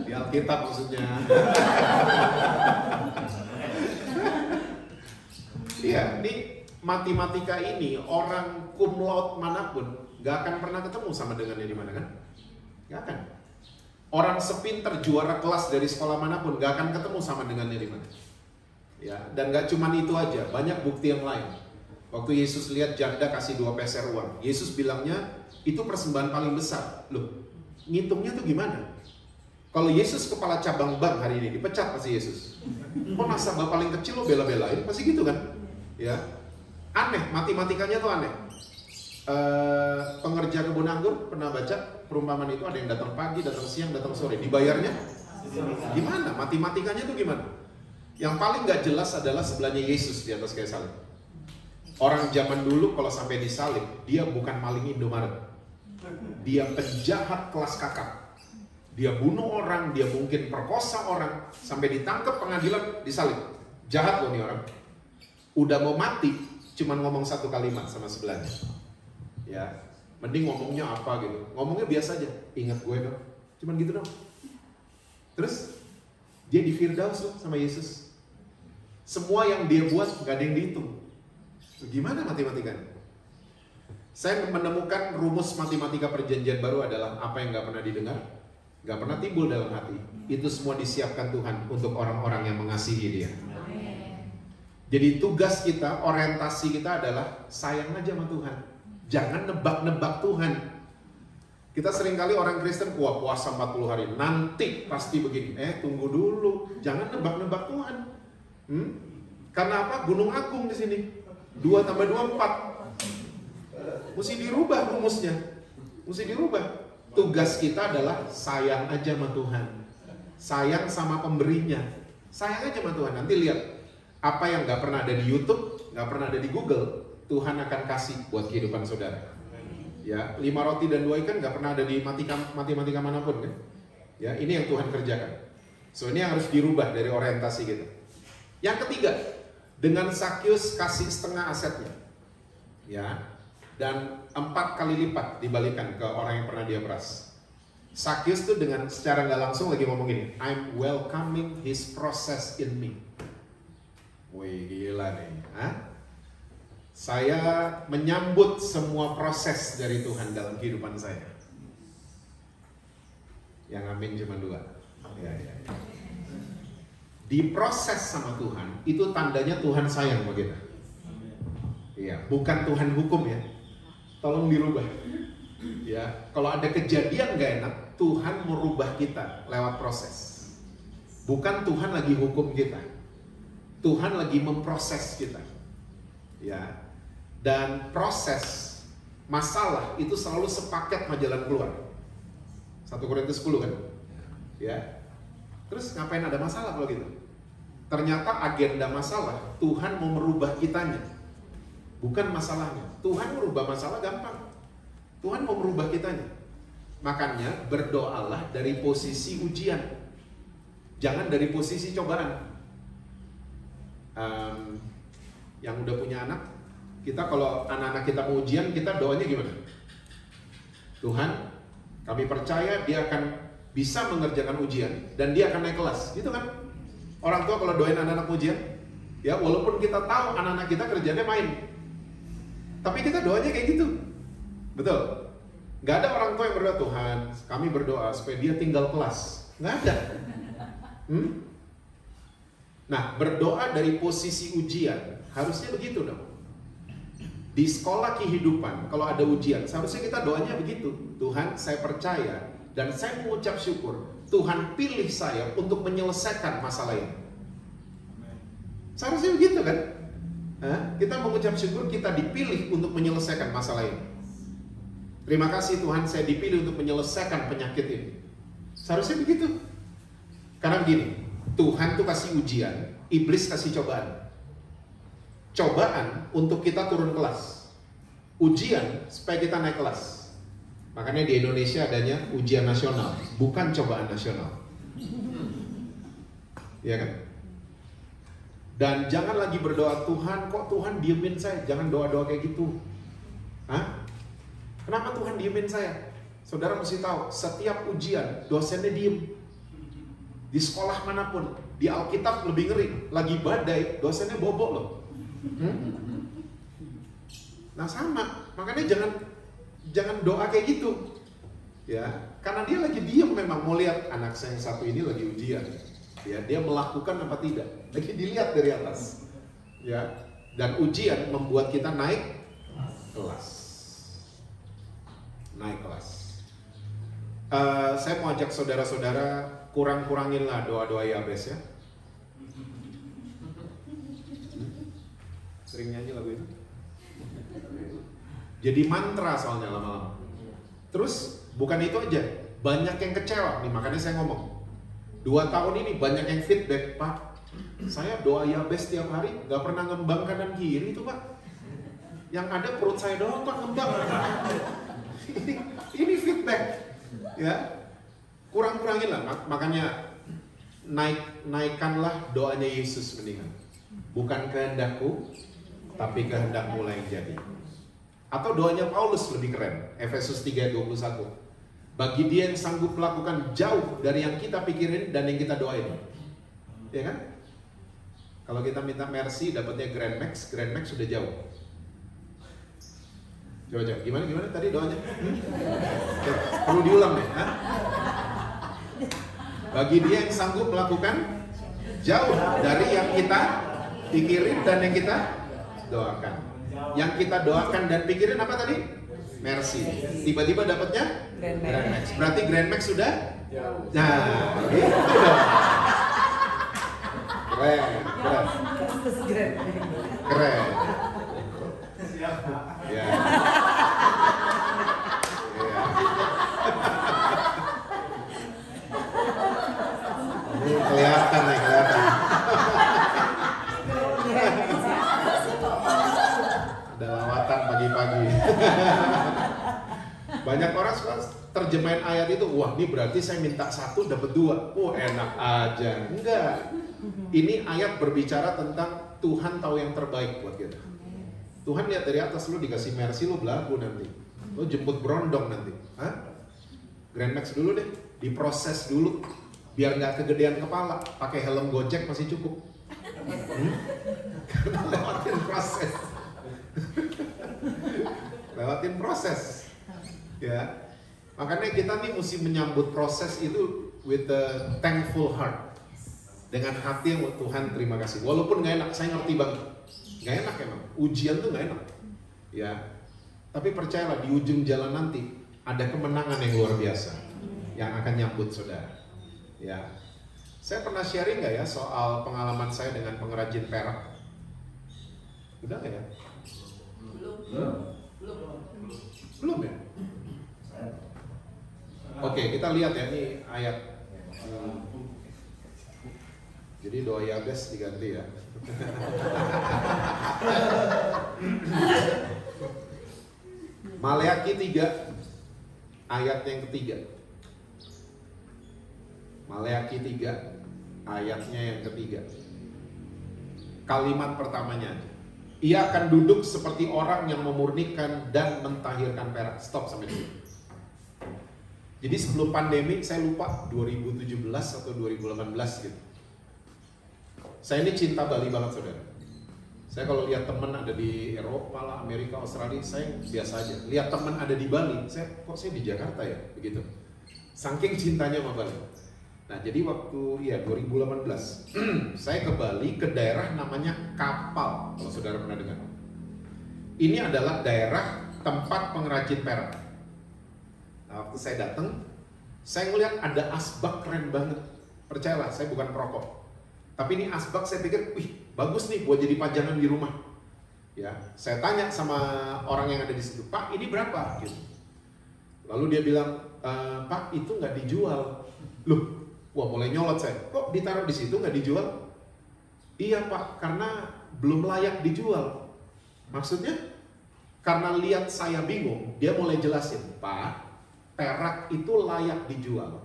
Di Alkitab maksudnya. Iya, ini matematika ini orang cum laude manapun nggak akan pernah ketemu sama dengannya di mana kan? Nggak akan. Orang sepinter juara kelas dari sekolah manapun nggak akan ketemu sama dengannya di mana. Ya, dan nggak cuma itu aja, banyak bukti yang lain. Waktu Yesus lihat janda kasih 2 peser uang, Yesus bilangnya itu persembahan paling besar. Loh, ngitungnya tuh gimana? Kalau Yesus kepala cabang bank hari ini dipecat pasti Yesus. Kok nasabah paling kecil lo bela-belain? Pasti gitu kan? Ya, aneh, matematikanya tuh aneh. Pengerja kebun anggur pernah baca perumpamaan itu, ada yang datang pagi, datang siang, datang sore, dibayarnya gimana? Matematikanya tuh gimana? Yang paling nggak jelas adalah sebelahnya Yesus di atas kayu salib. Orang zaman dulu kalau sampai disalib, dia bukan maling Indomaret, dia penjahat kelas kakap. Dia bunuh orang, dia mungkin perkosa orang, sampai ditangkap pengadilan, disalib. Jahat loh nih orang. Udah mau mati, cuman ngomong 1 kalimat sama sebelahnya. Ya, mending ngomongnya apa gitu. Ngomongnya biasa aja, ingat gue dong. Cuman gitu dong. Terus dia di Firdaus loh sama Yesus. Semua yang dia buat gak ada yang dihitung. Gimana matematikanya? Saya menemukan rumus matematika perjanjian baru adalah apa yang gak pernah didengar, gak pernah timbul dalam hati. Itu semua disiapkan Tuhan untuk orang-orang yang mengasihi Dia. Jadi tugas kita, orientasi kita adalah sayang aja sama Tuhan. Jangan nebak-nebak Tuhan. Kita seringkali orang Kristen, wah puasa 40 hari, nanti pasti begini. Tunggu dulu, jangan nebak-nebak Tuhan. Karena apa? Gunung Agung di sini. 2 tambah 2, 4. Mesti dirubah rumusnya. Mesti dirubah. Tugas kita adalah sayang aja sama Tuhan. Sayang sama pemberinya. Sayang aja sama Tuhan. Nanti lihat, apa yang gak pernah ada di YouTube, gak pernah ada di Google, Tuhan akan kasih buat kehidupan saudara. Ya, 5 roti dan 2 ikan gak pernah ada di matematika manapun kan. Ya, ini yang Tuhan kerjakan. So ini yang harus dirubah dari orientasi kita. Yang ketiga, dengan Sakyus kasih setengah asetnya. Ya, dan 4 kali lipat dibalikan ke orang yang pernah dia peras. Sakyus tuh dengan secara gak langsung lagi ngomong gini, I'm welcoming his process in me. Wih gila nih, saya menyambut semua proses dari Tuhan dalam kehidupan saya. Yang amin cuma 2. Ya. Diproses sama Tuhan, itu tandanya Tuhan sayang sama kita. Iya, bukan Tuhan hukum ya. Tolong dirubah. Ya, kalau ada kejadian gak enak, Tuhan merubah kita lewat proses. Bukan Tuhan lagi hukum kita. Tuhan lagi memproses kita. Ya. Dan proses masalah itu selalu sepaket sama jalan keluar. 1 Korintus 10 kan? Ya. Terus ngapain ada masalah kalau gitu? Ternyata agenda masalah Tuhan mau merubah kitanya. Bukan masalahnya. Tuhan merubah masalah gampang. Tuhan mau merubah kitanya. Makanya berdoalah dari posisi ujian. Jangan dari posisi cobaan. Yang udah punya anak, kita kalau anak-anak kita mau ujian, kita doanya gimana? Tuhan, kami percaya dia akan bisa mengerjakan ujian dan dia akan naik kelas, gitu kan? Orang tua kalau doain anak-anak ujian, ya walaupun kita tahu anak-anak kita kerjanya main, tapi kita doanya kayak gitu, betul? Gak ada orang tua yang berdoa, Tuhan, kami berdoa supaya dia tinggal kelas, nggak ada. Nah, berdoa dari posisi ujian harusnya begitu dong. Di sekolah kehidupan, kalau ada ujian, seharusnya kita doanya begitu. Tuhan, saya percaya dan saya mengucap syukur. Tuhan pilih saya untuk menyelesaikan masalah ini. Seharusnya begitu kan? Kita mengucap syukur kita dipilih untuk menyelesaikan masalah ini. Terima kasih Tuhan, saya dipilih untuk menyelesaikan penyakit ini. Seharusnya begitu. Karena begini, Tuhan tuh kasih ujian, iblis kasih cobaan. Cobaan untuk kita turun kelas. Ujian supaya kita naik kelas. Makanya di Indonesia adanya ujian nasional, bukan cobaan nasional. Iya kan? Dan jangan lagi berdoa, Tuhan kok Tuhan diemin saya. Jangan doa-doa kayak gitu. Hah? Kenapa Tuhan diemin saya? Saudara mesti tahu, setiap ujian dosennya diem. Di sekolah manapun, di Alkitab lebih ngeri. Lagi badai, dosennya bobok loh. Nah sama, makanya jangan doa kayak gitu. Ya, karena dia lagi diem memang mau lihat anak saya yang satu ini lagi ujian. Ya, dia melakukan apa tidak? Lagi dilihat dari atas. Ya, dan ujian membuat kita naik kelas. Naik kelas. Saya mau ajak saudara-saudara kurang-kuranginlah doa-doa Yabes ya. Sering nyanyi lagu itu. Jadi mantra soalnya lama-lama. Terus bukan itu aja, banyak yang kecewa nih, makanya saya ngomong 2 tahun ini banyak yang feedback, Pak, saya doa Yabes tiap hari gak pernah ngembang kanan kiri itu Pak. Yang ada perut saya doang Pak ngembang. Ini feedback ya, kurang-kurangin lah. Makanya naikkanlah doanya Yesus mendingan, bukan kehendakku tapi kehendakmu lah yang jadi. Atau doanya Paulus lebih keren, Efesus 3:21, bagi dia yang sanggup melakukan jauh dari yang kita pikirin dan yang kita doain. Ya kan? Kalau kita minta mercy dapatnya Grand Max sudah jauh. Coba gimana tadi doanya? Perlu diulang deh. Ha? Bagi dia yang sanggup melakukan jauh dari yang kita pikirin dan yang kita doakan. Yang kita doakan dan pikirin apa tadi? Mercy. Tiba-tiba dapatnya Grand Max. Berarti Grand Max sudah? Nah, gitu dong. Keren. Ya. Ini kelihatan. Ada lawatan pagi-pagi. Banyak orang suka terjemahin ayat itu, wah ini berarti saya minta 1 dapat 2. Enak aja. Enggak. Ini ayat berbicara tentang Tuhan tahu yang terbaik buat kita. Tuhan lihat dari atas, lu dikasih mercy, lu belagu nanti. Lu jemput berondong nanti. Hah? Grand Max dulu deh, diproses dulu. Biar nggak kegedean kepala, pakai helm Gojek masih cukup. Karena lewatin proses. Lewatin proses. Ya. Makanya kita nih mesti menyambut proses itu with a thankful heart. Dengan hati yang Tuhan terima kasih. Walaupun nggak enak, saya ngerti banget. Nggak enak emang, ujian tuh nggak enak. Ya. Tapi percayalah di ujung jalan nanti ada kemenangan yang luar biasa yang akan nyambut saudara. Ya. Saya pernah sharing nggak ya soal pengalaman saya dengan pengrajin perak? Udah nggak ya? Belum ya? Oke, kita lihat ya, ini ayat. Jadi doa Yabes diganti ya. Maleakhi 3 ayat yang ketiga. Maleakhi 3 ayatnya yang ketiga. Kalimat pertamanya, ia akan duduk seperti orang yang memurnikan dan mentahirkan perak. Stop sampai di sini. Jadi sebelum pandemi, saya lupa 2017 atau 2018 gitu. Saya ini cinta Bali banget saudara. Saya kalau lihat teman ada di Eropa lah, Amerika, Australia, saya biasa aja. Lihat teman ada di Bali, saya di Jakarta ya, begitu. Saking cintanya sama Bali. Nah jadi waktu 2018, saya ke Bali, ke daerah namanya Kapal, kalau saudara pernah dengar. Ini adalah daerah tempat pengrajin perak. Nah, waktu saya datang, saya ngeliat ada asbak keren banget. Percayalah, saya bukan perokok. Tapi ini asbak saya pikir, wih bagus nih buat jadi pajangan di rumah. Ya, saya tanya sama orang yang ada di situ, Pak ini berapa? Gitu. Lalu dia bilang, Pak itu nggak dijual. Loh, Wah, mulai nyolot saya. Kok ditaruh di situ nggak dijual? Iya Pak, karena belum layak dijual. Maksudnya? Karena lihat saya bingung, dia mulai jelasin, Pak, perak itu layak dijual.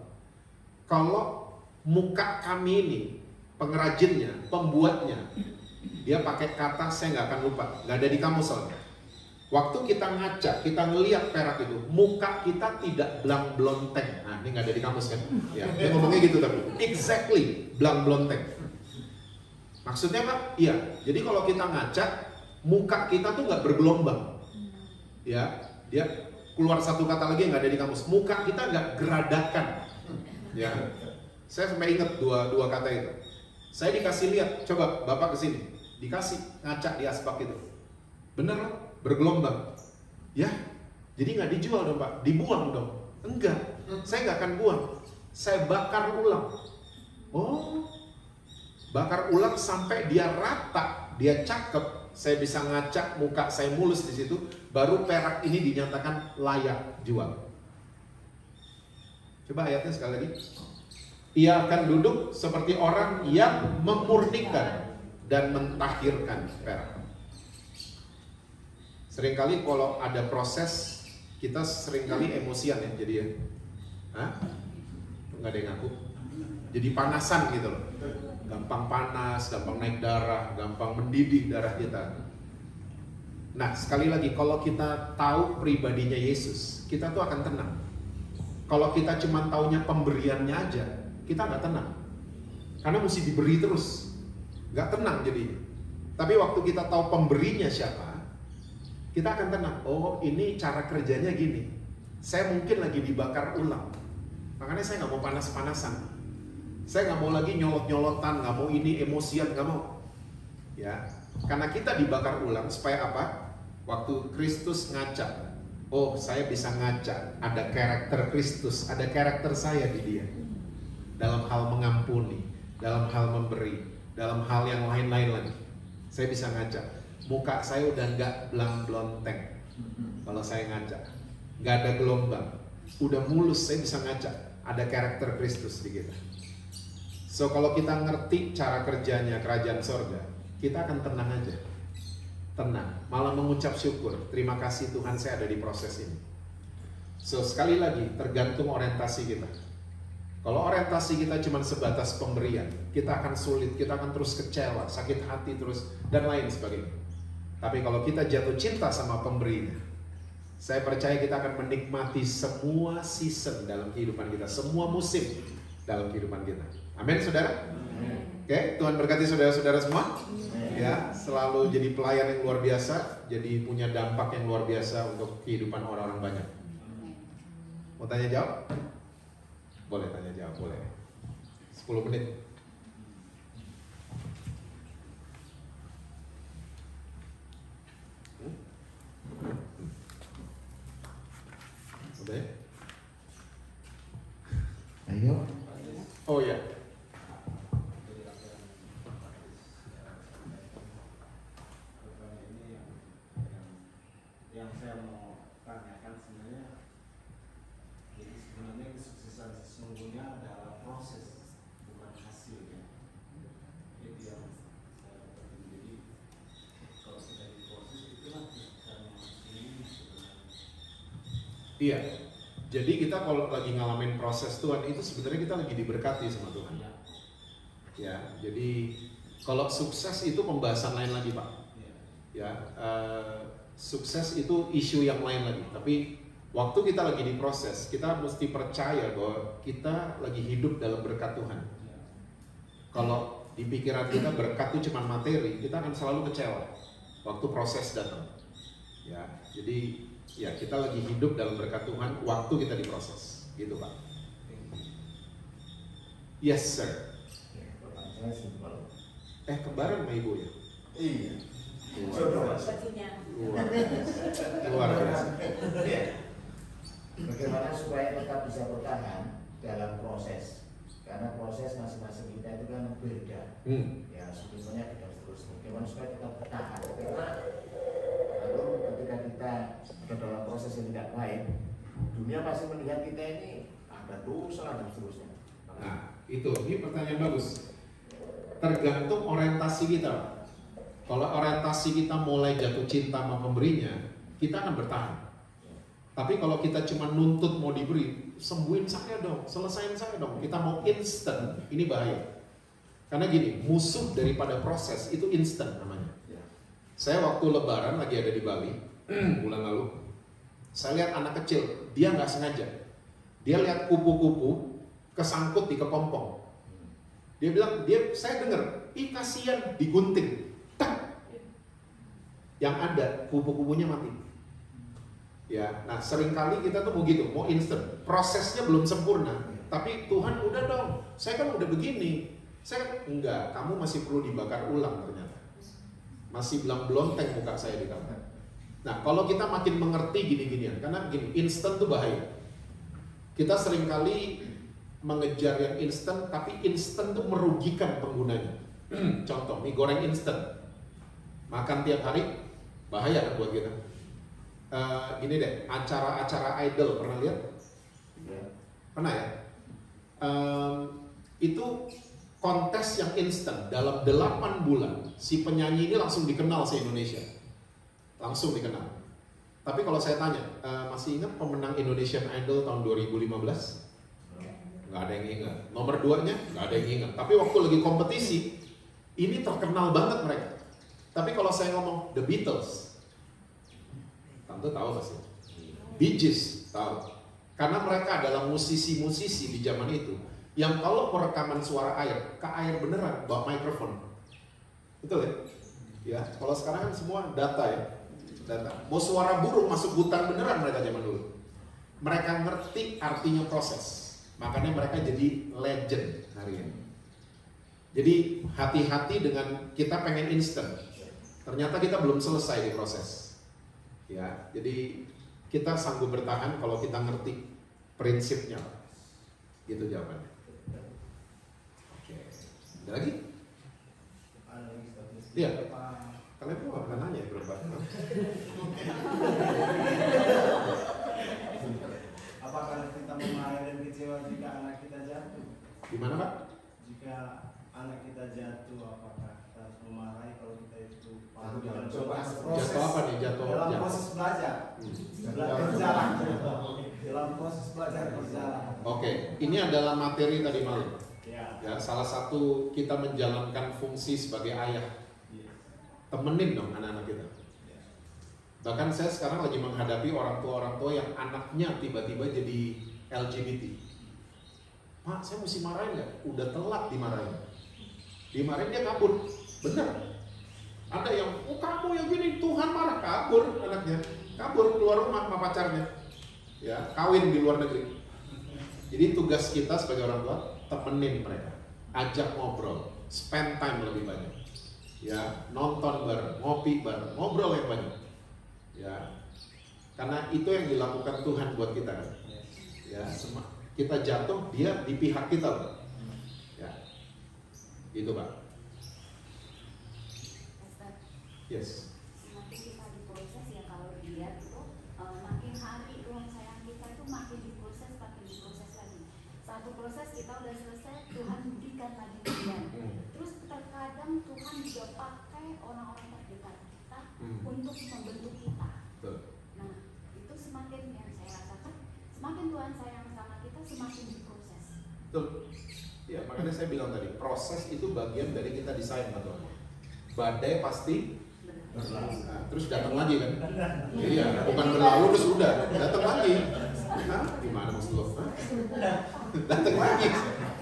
Kalau muka kami ini, pengrajinnya, pembuatnya, dia pakai kata saya nggak akan lupa, nggak ada di kamus soalnya. Waktu kita ngaca, kita ngelihat perak itu, muka kita tidak belang-blonteng. Nah, ini nggak ada di kamus kan? Ya, dia ngomongnya gitu tapi, exactly, belang-blonteng. Maksudnya Pak? Iya. Jadi kalau kita ngaca, muka kita tuh nggak bergelombang. Ya, dia keluar satu kata lagi yang nggak ada di kamus. Muka kita nggak geradakan. Ya, saya sampai ingat dua kata itu. Saya dikasih lihat, coba Bapak kesini, dikasih ngaca di asbak itu. Bener loh? Bergelombang. Ya, jadi nggak dijual dong Pak, dibuang dong. Enggak, saya nggak akan buang, saya bakar ulang. Oh, bakar ulang sampai dia rata, dia cakep, saya bisa ngacak muka saya mulus di situ, baru perak ini dinyatakan layak jual. Coba ayatnya sekali lagi. Ia akan duduk seperti orang yang memurnikan dan mentahirkan perak. Seringkali kalau ada proses, kita seringkali emosian ya jadi ya. Hah? Nggak ada yang ngaku. Jadi panasan gitu loh. Gampang panas, gampang naik darah, gampang mendidih darah kita. Nah, sekali lagi, kalau kita tahu pribadinya Yesus, kita tuh akan tenang. Kalau kita cuma taunya pemberiannya aja, kita nggak tenang. Karena mesti diberi terus. Nggak tenang jadinya. Tapi waktu kita tahu pemberinya siapa, kita akan tenang. Oh, ini cara kerjanya gini. Saya mungkin lagi dibakar ulang. Makanya saya nggak mau panas-panasan. Saya nggak mau lagi nyolot-nyolotan, nggak mau ini emosian, nggak mau. Ya, karena kita dibakar ulang supaya apa? Waktu Kristus ngaca, oh saya bisa ngaca, ada karakter Kristus, ada karakter saya di dia. Dalam hal mengampuni, dalam hal memberi, dalam hal yang lain-lain lagi. Saya bisa ngaca. Muka saya udah nggak belang-blonteng kalau saya ngaca, nggak ada gelombang, udah mulus, saya bisa ngaca, ada karakter Kristus di kita. So kalau kita ngerti cara kerjanya kerajaan sorga, kita akan tenang aja, tenang, malah mengucap syukur, terima kasih Tuhan saya ada di proses ini. So sekali lagi tergantung orientasi kita. Kalau orientasi kita cuma sebatas pemberian, kita akan sulit, kita akan terus kecewa, sakit hati terus, dan lain sebagainya. Tapi kalau kita jatuh cinta sama pemberinya, saya percaya kita akan menikmati semua season dalam kehidupan kita, semua musim dalam kehidupan kita. Amin, saudara? Oke, Tuhan berkati saudara-saudara semua. Ya, selalu jadi pelayan yang luar biasa, jadi punya dampak yang luar biasa untuk kehidupan orang-orang banyak. Mau tanya jawab? Boleh tanya jawab, boleh. 10 menit. Udah ya? Ayo. Oh ya. Yang saya mau tanyakan sebenarnya, jadi sebenarnya kesuksesan sesungguhnya adalah proses, bukan hasilnya. Jadi yang saya dapat, jadi kalau sudah diproses itulah kesuksesan yang sesungguhnya sebenarnya. Iya. Jadi kita kalau lagi ngalamin proses Tuhan itu sebenarnya kita lagi diberkati sama Tuhan. Ya, jadi kalau sukses itu pembahasan lain lagi Pak. Ya, sukses itu isu yang lain lagi. Tapi waktu kita lagi diproses, kita mesti percaya bahwa kita lagi hidup dalam berkat Tuhan. Kalau di pikiran kita berkat itu cuma materi, kita akan selalu kecewa waktu proses datang. Ya, jadi ya kita lagi hidup dalam berkat Tuhan waktu kita diproses, gitu Pak. Yes sir. Pertanyaan saya simpel. Kembaran sama ibu ya? Iya. Luar biasa. Luar biasa. Bagaimana supaya tetap bisa bertahan dalam proses? Karena proses masing-masing kita itu kan beda. Ya sebetulnya kita terus. Bagaimana supaya tetap bertahan? Karena lalu ketika kita ada dalam proses yang tidak baik, dunia pasti melihat kita ini ada dosa dan seterusnya. Nah, Itu, ini pertanyaan bagus. Tergantung orientasi kita. Kalau orientasi kita mulai jatuh cinta sama pemberinya, kita akan bertahan. Tapi kalau kita cuma nuntut mau diberi, sembuhin saya dong, selesain saya dong, kita mau instan, ini bahaya. Karena gini, musuh daripada proses itu instan namanya. Saya waktu lebaran lagi ada di Bali, bulan lalu, saya lihat anak kecil, dia nggak sengaja. Dia lihat kupu-kupu kesangkut di kepompong. Dia bilang, saya dengar, ih kasihan, digunting. Tak. Yang ada, kupu-kupunya mati. Ya, nah seringkali kita tuh mau gitu, mau instan. Prosesnya belum sempurna, tapi Tuhan udah dong, saya kan udah begini. Saya enggak, kamu masih perlu dibakar ulang ternyata. Masih belang-belonteng muka saya di kamar. Nah, kalau kita makin mengerti gini-ginian, karena gini, instan tuh bahaya. Kita seringkali mengejar yang instan, tapi instan tuh merugikan penggunanya. Contoh, mie goreng instan, makan tiap hari, bahaya kan buat kita. Gini deh, acara-acara idol pernah lihat? Pernah ya? Itu kontes yang instan, dalam 8 bulan si penyanyi ini langsung dikenal se-Indonesia. Langsung dikenal. Tapi kalau saya tanya, masih ingat pemenang Indonesian Idol tahun 2015? Nggak ada yang ingat. Nomor 2-nya nggak ada yang ingat. Tapi waktu lagi kompetisi, ini terkenal banget mereka. Tapi kalau saya ngomong The Beatles, Tante tahu nggak sih? Bee Gees tahu. Karena mereka adalah musisi-musisi di zaman itu yang kalau perekaman suara air, ke air beneran, bawa mikrofon. Betul ya? Ya, kalau sekarang kan semua data ya. Data. Mau suara burung masuk hutan beneran mereka zaman dulu. Mereka ngerti artinya proses. Makanya mereka jadi legend hari ini. Jadi hati-hati dengan kita pengen instan. Ternyata kita belum selesai di proses. Ya, jadi kita sanggup bertahan kalau kita ngerti prinsipnya. Gitu jawabannya. Oke. Ada lagi? Iya. Kalian tuh nggak pernah nanya berapa? Apakah kita memarahi dan kecewa jika anak kita jatuh? Gimana Pak? Jika anak kita jatuh, apakah kita harus memarahi kalau kita itu paham Jangan dalam coba proses Jatuh apa nih? Jatuh. dalam proses belajar, berjalan dalam proses belajar berjalan. Oke, ini adalah materi tadi malam. Ya. Ya, salah satu kita menjalankan fungsi sebagai ayah. Temenin dong anak-anak kita. Bahkan saya sekarang lagi menghadapi orang tua yang anaknya tiba-tiba jadi LGBT. Pak, saya mesti marahin nggak? Udah telat dimarahin. Dimarahin dia kabur. Bener. Ada yang, oh kamu yang gini, Tuhan marah. Kabur anaknya. Kabur keluar rumah sama pacarnya. Ya, kawin di luar negeri. Jadi tugas kita sebagai orang tua, temenin mereka. Ajak ngobrol. Spend time lebih banyak. Ya, nonton bareng, ngopi bareng, ngobrol yang banyak. Ya, karena itu yang dilakukan Tuhan buat kita kan. Ya, kita jatuh, dia di pihak kita loh. Ya, itu Pak. Yes. Semakin kita diproses ya, kalau dilihat itu makin hari ruang sayang kita itu makin diproses lagi. Satu proses kita udah selesai, Tuhan berikan lagi kemudian. Terus terkadang Tuhan juga pakai orang-orang terdekat kita untuk membentuk kita. Betul. Nah, itu semakin yang saya rasakan, semakin Tuhan sayang sama kita, semakin diproses. Betul. Ya, makanya saya bilang tadi, proses itu bagian dari kita desain Pak Tuhan. Badai pasti berlalu. Nah, terus datang lagi kan? Iya, bukan berlalu terus udah, datang lagi. Hah? Gimana maksud lo? Datang lagi.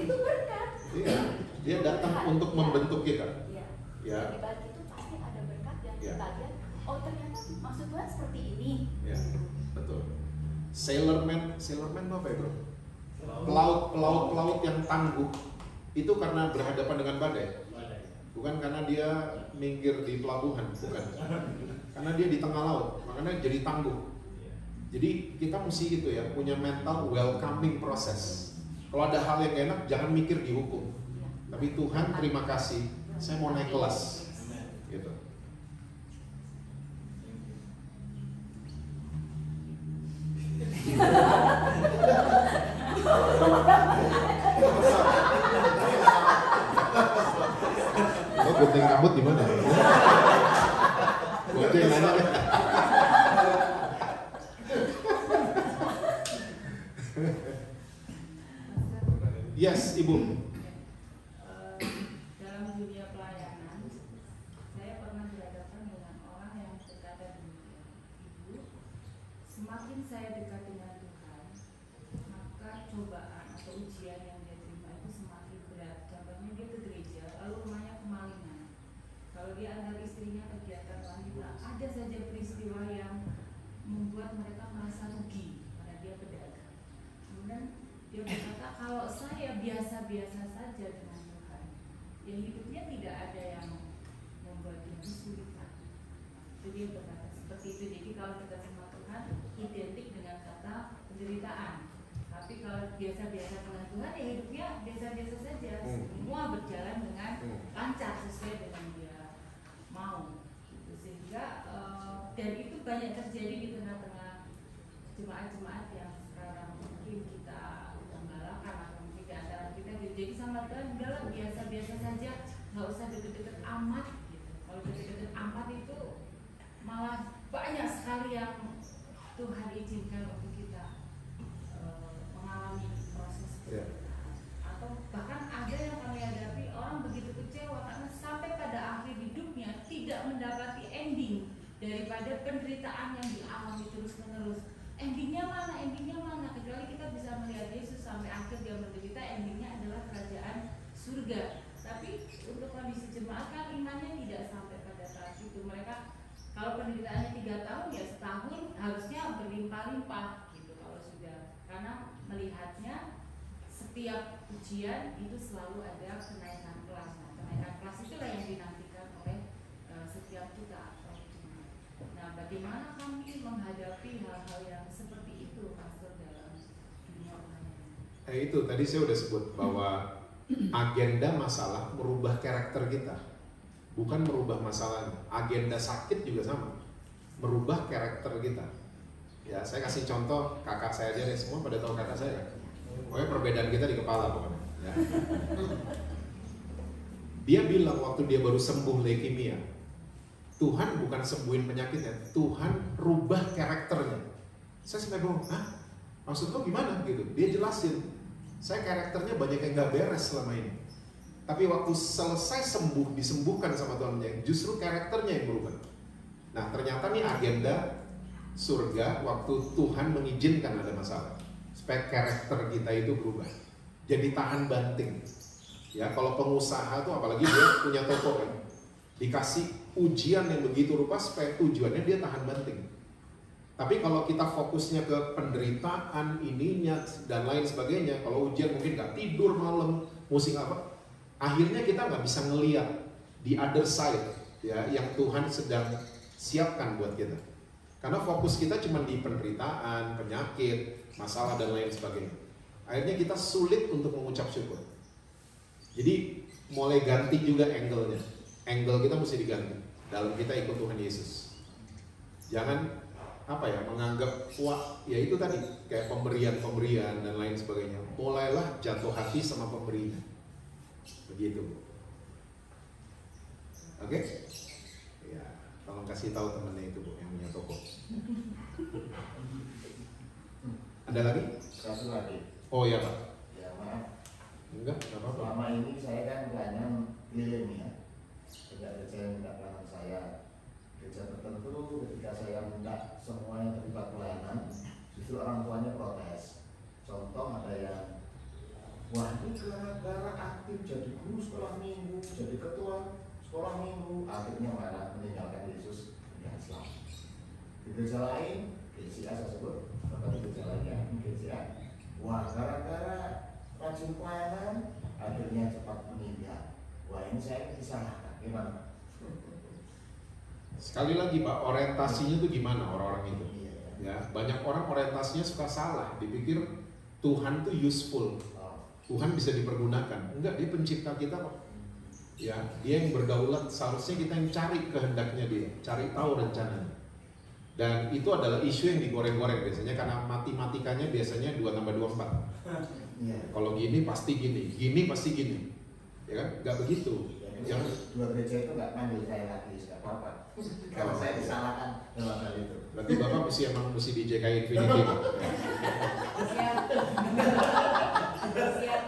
Itu berkat. Iya, dia datang untuk membentuk kita. Iya. Ya. Di balik itu pasti ada berkat yang Ya. kita lihat. Oh ternyata maksud Tuhan seperti ini. Ya, betul. Sailorman itu apa ya bro? Pelaut yang tangguh itu karena berhadapan dengan badai. Bukan karena dia minggir di pelabuhan, bukan. Karena dia di tengah laut, makanya jadi tangguh. Jadi kita mesti itu ya, punya mental welcoming proses. Kalau ada hal yang gak enak, jangan mikir dihukum. Tapi Tuhan terima kasih, saya mau naik kelas. Gitu. gunting rambut di mana? Gua aja yang nanya. Yes, Ibu. Dalam dunia pelayanan, saya pernah berhadapan dengan orang yang berkata demikian, Ibu, semakin saya dekat dengan Tuhan, maka cobaan atau ujian yang dia terima itu semakin berat. Contohnya dia ke gereja, lalu rumahnya kemalingan. Kalau dia antar istrinya kegiatan wanita, ada saja peristiwa yang membuat mereka merasa rugi karena dia pedagang. Kemudian dia berkata, kalau saya biasa-biasa saja dengan Tuhan, ya hidupnya tidak ada yang membuat dia kesulitan. Itu dia berkata seperti itu. Jadi kalau dekat sama Tuhan identik dengan kata penderitaan. Tapi kalau biasa-biasa dengan Tuhan, ya hidupnya biasa-biasa saja. Semua berjalan dengan lancar sesuai dengan dia mau. Gitu. Sehingga dan itu banyak terjadi di tengah-tengah jemaat-jemaat yang sekarang mungkin kita gembalakan atau mungkin di antara kita gitu. Jadi sama Tuhan udahlah biasa-biasa saja, nggak usah deket-deket amat gitu. Kalau deket-deket amat itu malah banyak sekali yang Tuhan izinkan untuk kita mengalami proses penderitaan. Atau bahkan ada yang kami hadapi, orang begitu kecewa karena sampai pada akhir hidupnya tidak mendapati ending daripada penderitaan yang dialami terus-menerus. Endingnya mana? Endingnya mana? Kecuali kita bisa melihat Yesus sampai akhir dia menderita, endingnya adalah kerajaan surga. Tapi untuk kondisi jemaat kan imannya tidak sampai pada saat itu. Mereka kalau penderitaannya 3 tahun ya setahun harusnya berlimpah-limpah gitu kalau sudah, karena melihatnya setiap ujian itu selalu ada kenaikan kelas. Nah, kenaikan kelas itulah yang dinantikan oleh setiap kita. Nah, bagaimana kami menghadapi hal-hal yang seperti itu, Pastor, dalam dunia pelayanan? Itu tadi saya udah sebut bahwa agenda masalah merubah karakter kita, bukan merubah masalahnya. Agenda sakit juga sama, merubah karakter kita. Ya, saya kasih contoh kakak saya aja deh, semua pada tahu kakak saya. Pokoknya perbedaan kita di kepala pokoknya. Ya. Dia bilang waktu dia baru sembuh leukemia, Tuhan bukan sembuhin penyakitnya, Tuhan rubah karakternya. Saya sampai bingung, hah? Maksud lo gimana gitu? Dia jelasin, saya karakternya banyak yang gak beres selama ini. Tapi waktu selesai sembuh, disembuhkan sama Tuhan, justru karakternya yang berubah. Nah ternyata nih agenda surga waktu Tuhan mengizinkan ada masalah, supaya karakter kita itu berubah. Jadi tahan banting. Ya kalau pengusaha tuh apalagi dia punya toko kan, dikasih ujian yang begitu rupa supaya tujuannya dia tahan banting. Tapi kalau kita fokusnya ke penderitaan ininya dan lain sebagainya, kalau ujian mungkin nggak tidur malam, musik apa, akhirnya kita nggak bisa ngeliat di other side ya yang Tuhan sedang siapkan buat kita. Karena fokus kita cuma di penderitaan, penyakit, masalah dan lain sebagainya. Akhirnya kita sulit untuk mengucap syukur. Jadi mulai ganti juga angle-nya. Angle kita mesti diganti dalam kita ikut Tuhan Yesus. Jangan menganggap wah ya itu tadi kayak pemberian dan lain sebagainya. Mulailah jatuh hati sama pemberinya. Begitu. Oke? Ya, tolong kasih tahu temennya itu Bu yang punya toko. Ada lagi? Satu lagi. Oh iya Pak. Ya maaf. Enggak apa-apa. Selama ini saya kan hanya keliling ya. Tidak saya minta pelayanan saya. Gereja tertentu ketika saya minta semua yang terlibat pelayanan, justru orang tuanya protes. Contoh ada yang, wah ini gara-gara aktif jadi guru sekolah minggu, jadi ketua sekolah minggu, akhirnya malah meninggalkan Yesus dengan Islam. Di gereja lain, GCA saya sebut, atau di gereja lain ya, GCA, wah gara-gara rajin pelayanan, akhirnya cepat meninggal. Wah ini saya disalahkan, gimana? Sekali lagi Pak, orientasinya itu gimana orang-orang itu? Iya. Ya, banyak orang orientasinya suka salah, dipikir Tuhan tuh useful, Tuhan bisa dipergunakan. Enggak, dia pencipta kita kok. Ya, dia yang berdaulat, seharusnya kita yang cari kehendaknya dia, cari tahu rencananya. Dan itu adalah isu yang digoreng-goreng biasanya karena matematikanya biasanya 2 tambah 2 4. Iya. Kalau gini pasti gini, gini pasti gini. Ya kan? Enggak begitu. Yang dua gereja itu nggak panggil saya lagi, nggak apa-apa. Kalau saya disalahkan dalam hal itu. berarti Bapak mesti di JKI Infinity, Pak. Siap. Siap.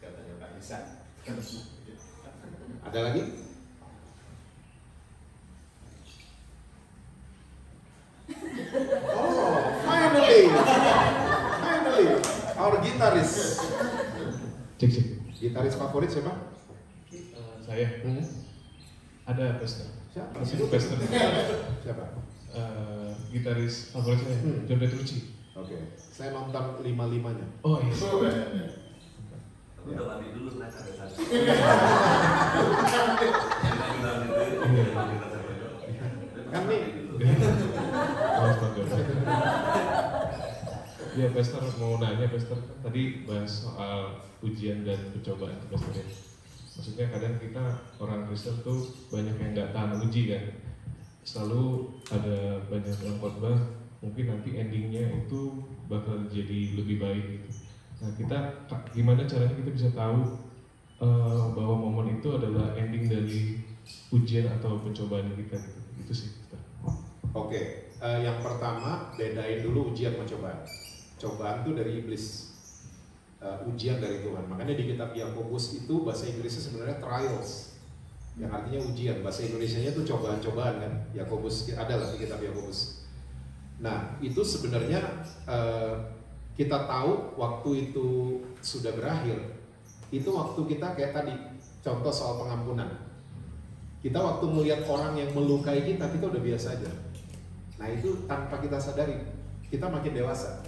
Katanya Pak Isan. Ada lagi? Oh, finally, our guitarist. Cek. Gitaris favorit siapa? Saya ada Pester. Siapa? Masih Pester. Siapa? Gitaris favorit saya, John Petrucci. Oke, saya nonton 5-5-nya. Oh iya. Udah mandi dulu nah ada satu. Kan nih, Ya, Pester mau nanya, Pester tadi bahas soal ujian dan pencobaan, Pester ya. Maksudnya kadang kita orang Kristen tuh banyak yang nggak tahan uji kan. Selalu ada banyak yang khotbah, mungkin nanti endingnya itu bakal jadi lebih baik gitu. Nah, kita gimana caranya kita bisa tahu bahwa momen itu adalah ending dari ujian atau pencobaan kita gitu. Itu sih. oke. Yang pertama, bedain dulu ujian sama cobaan. Cobaan itu dari iblis, ujian dari Tuhan. Makanya di kitab Yakobus itu bahasa Inggrisnya sebenarnya trials, yang artinya ujian. Bahasa Indonesianya itu cobaan-cobaan kan. Yakobus ada lah di kitab Yakobus. Nah, itu sebenarnya kita tahu waktu itu sudah berakhir. Itu waktu kita kayak tadi contoh soal pengampunan. Kita waktu melihat orang yang melukai kita udah biasa aja. Nah, itu tanpa kita sadari, kita makin dewasa.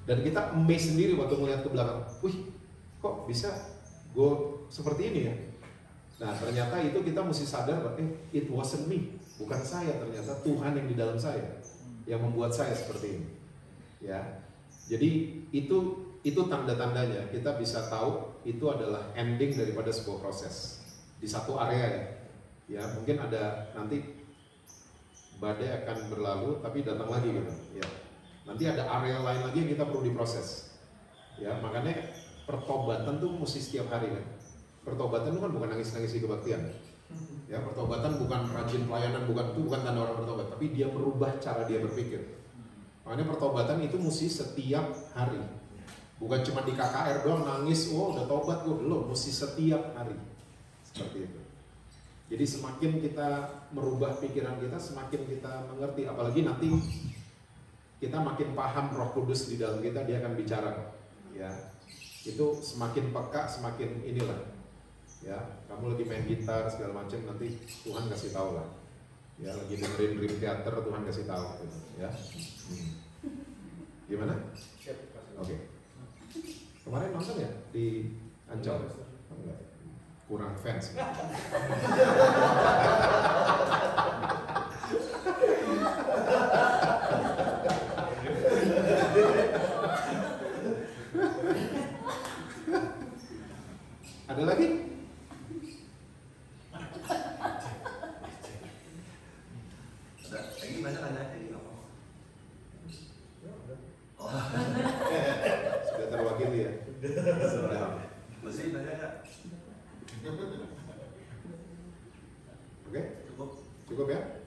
Dan kita amazed sendiri waktu melihat ke belakang. Wih, kok bisa gue seperti ini ya? Nah, ternyata itu kita mesti sadar bahwa it wasn't me, bukan saya, ternyata Tuhan yang di dalam saya yang membuat saya seperti ini. Ya. Jadi itu tanda-tandanya kita bisa tahu itu adalah ending daripada sebuah proses di satu area ya. Ya, mungkin ada nanti badai akan berlalu tapi datang lagi gitu. Ya. Nanti ada area lain lagi yang kita perlu diproses. Ya, makanya pertobatan tuh mesti setiap hari kan. Pertobatan itu kan bukan nangis-nangis di kebaktian. Ya, pertobatan bukan rajin pelayanan, itu bukan tanda orang bertobat, tapi dia merubah cara dia berpikir. Makanya pertobatan itu mesti setiap hari. Bukan cuma di KKR doang nangis, oh udah tobat gue belum, mesti setiap hari. Seperti itu. Jadi semakin kita merubah pikiran kita, semakin kita mengerti, apalagi nanti kita makin paham Roh Kudus di dalam kita, dia akan bicara. Ya. Itu semakin peka, semakin inilah. Ya, kamu lagi main gitar segala macam, nanti Tuhan kasih tahu lah. Ya, lagi dengerin Dream Theater, Tuhan kasih tahu gitu, ya. Gimana? Oke. Kemarin nonton ya di Ancol? Enggak. Kurang fans. Ada lagi? Lagi banyak nanya ini apa? Sudah terwakili ya? Sudah. Masih nanya nggak? Oke? Cukup. Cukup ya?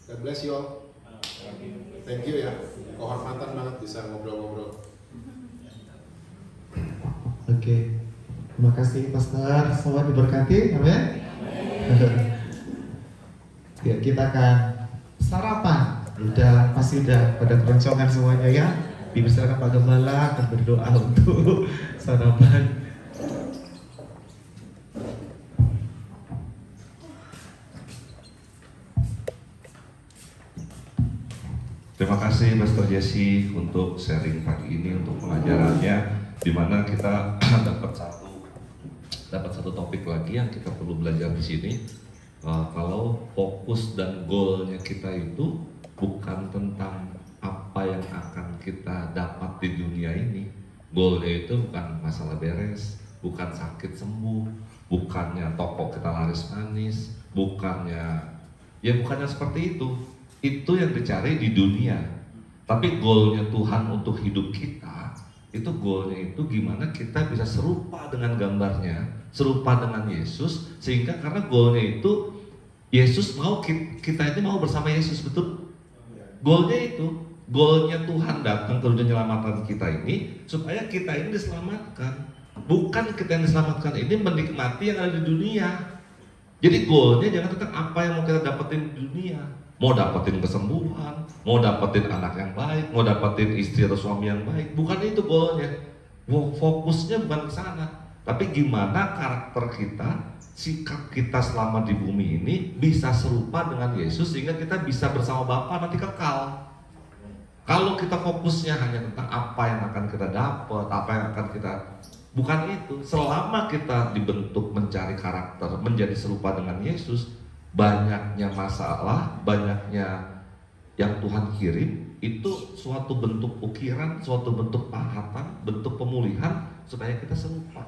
God bless you all. Thank you ya. Kehormatan banget bisa ngobrol-ngobrol. Oke. Terima kasih Pastor, semua diberkati, amin. Ya, kita akan sarapan. Pasti udah pada keroncongan semuanya ya. Dipersilakan Pak Gembala akan berdoa untuk sarapan. Terima kasih Pastor Jesse untuk sharing pagi ini, untuk pengajarannya, di mana kita dapat satu topik lagi yang kita perlu belajar di sini. Kalau fokus dan goalnya kita itu bukan tentang apa yang akan kita dapat di dunia ini. Goalnya itu bukan masalah beres, bukan sakit sembuh, bukannya toko kita laris manis, bukannya seperti itu. Itu yang dicari di dunia. Tapi goalnya Tuhan untuk hidup kita Itu goalnya itu gimana kita bisa serupa dengan gambarnya, serupa dengan Yesus, sehingga karena goalnya itu Yesus mau kita ini mau bersama Yesus, betul? Goalnya itu, goalnya Tuhan datang ke dunia menyelamatkan kita ini supaya kita ini diselamatkan. Bukan kita yang diselamatkan ini menikmati yang ada di dunia. Jadi goalnya jangan tentang apa yang mau kita dapetin di dunia. Mau dapetin kesembuhan, mau dapetin anak yang baik, mau dapetin istri atau suami yang baik. Bukan itu goalnya. Fokusnya bukan ke sana. Tapi gimana karakter kita, sikap kita selama di bumi ini bisa serupa dengan Yesus sehingga kita bisa bersama Bapa nanti kekal. Kalau kita fokusnya hanya tentang apa yang akan kita dapat, apa yang akan kita, bukan itu. Selama kita dibentuk mencari karakter, menjadi serupa dengan Yesus, banyaknya masalah, banyaknya yang Tuhan kirim itu suatu bentuk ukiran, suatu bentuk pahatan, bentuk pemulihan supaya kita serupa.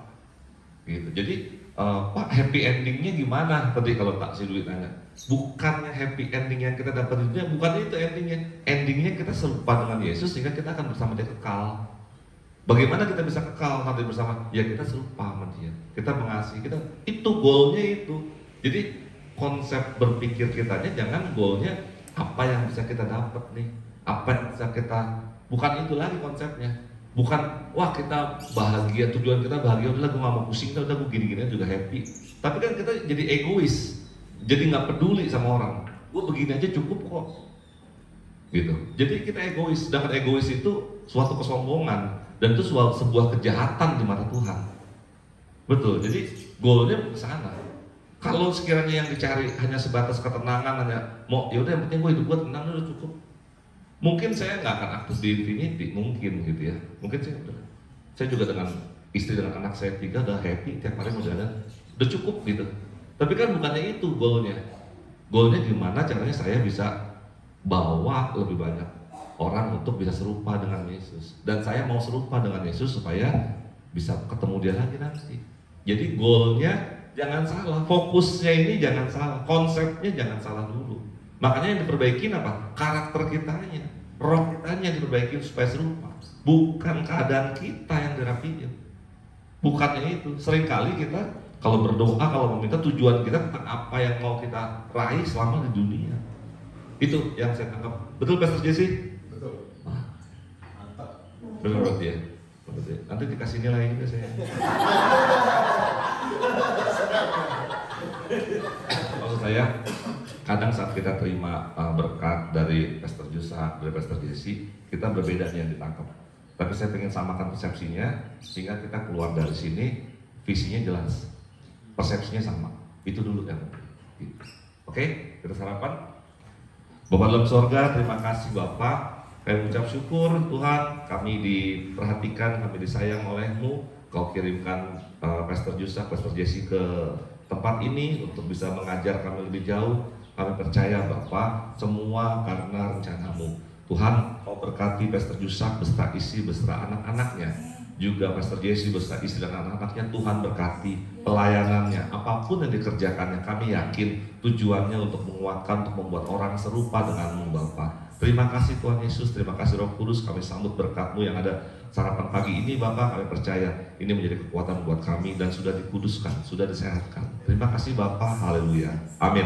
Gitu. Jadi Pak, happy endingnya gimana? Tadi kalau tak si Dwi tanya, bukannya happy ending yang kita dapat di dunia, bukan itu endingnya. Endingnya kita serupa dengan Yesus sehingga kita akan bersama Dia kekal. Bagaimana kita bisa kekal nanti bersama? Ya kita serupa sama Dia. Kita mengasihi, kita itu goalnya itu. Jadi konsep berpikir kitanya jangan goalnya apa yang bisa kita dapat nih, apa yang bisa kita, bukan itu lagi konsepnya. Bukan, wah kita bahagia, tujuan kita bahagia, udah gue gak mau pusing, udah gue gini-gini juga happy. Tapi kan kita jadi egois, jadi gak peduli sama orang. Gue begini aja cukup kok, gitu. Jadi kita egois, sedangkan egois itu suatu kesombongan dan itu sebuah kejahatan di mata Tuhan. Betul, jadi goalnya ke sana. Kalau sekiranya yang dicari hanya sebatas ketenangan, hanya mau yaudah yang penting gue hidup gue tenang udah cukup. Mungkin saya nggak akan aktif di Infinity, mungkin gitu ya. Mungkin saya juga dengan istri dengan anak saya 3 udah happy tiap hari mau jalan, udah cukup gitu. Tapi kan bukannya itu goalnya. Goalnya gimana caranya saya bisa bawa lebih banyak orang untuk bisa serupa dengan Yesus. Dan saya mau serupa dengan Yesus supaya bisa ketemu Dia lagi nanti. Jadi goalnya jangan salah, fokusnya ini jangan salah, konsepnya jangan salah dulu. Makanya yang diperbaikin apa? Karakter kitanya, roh kitanya yang diperbaikin supaya serupa. Bukan keadaan kita yang dirapiin. Bukannya itu. Seringkali kita kalau berdoa, kalau meminta, tujuan kita tentang apa yang mau kita raih selama di dunia. Itu yang saya tangkap. Betul Pastor Jesse? Betul. Mantap. Benar berarti ya? Nanti dikasih nilai juga saya. Maksud saya, kadang saat kita terima berkat dari Pastor Jusak, dari Pastor Jesse, kita berbeda nih yang ditangkap. Tapi saya ingin samakan persepsinya, sehingga kita keluar dari sini, visinya jelas, persepsinya sama. Itu dulu yang penting. Oke, kita sarapan. Bapak dalam sorga, terima kasih Bapak. Kami ucap syukur Tuhan, kami diperhatikan, kami disayang oleh-Mu. Kau kirimkan Pastor Jusak, Pastor Jesse ke tempat ini untuk bisa mengajar kami lebih jauh. Kami percaya Bapak, semua karena rencana-Mu. Tuhan, Kau berkati Pastor Jusak beserta istri, beserta anak-anaknya. Juga Pastor Jesse beserta istri dan anak-anaknya. Tuhan berkati pelayanannya, apapun yang dikerjakannya. Kami yakin tujuannya untuk menguatkan, untuk membuat orang serupa dengan-Mu Bapak. Terima kasih Tuhan Yesus, terima kasih Roh Kudus, kami sambut berkat-Mu yang ada sarapan pagi ini Bapak. Kami percaya ini menjadi kekuatan buat kami dan sudah dikuduskan, sudah disehatkan. Terima kasih Bapak, haleluya, amin.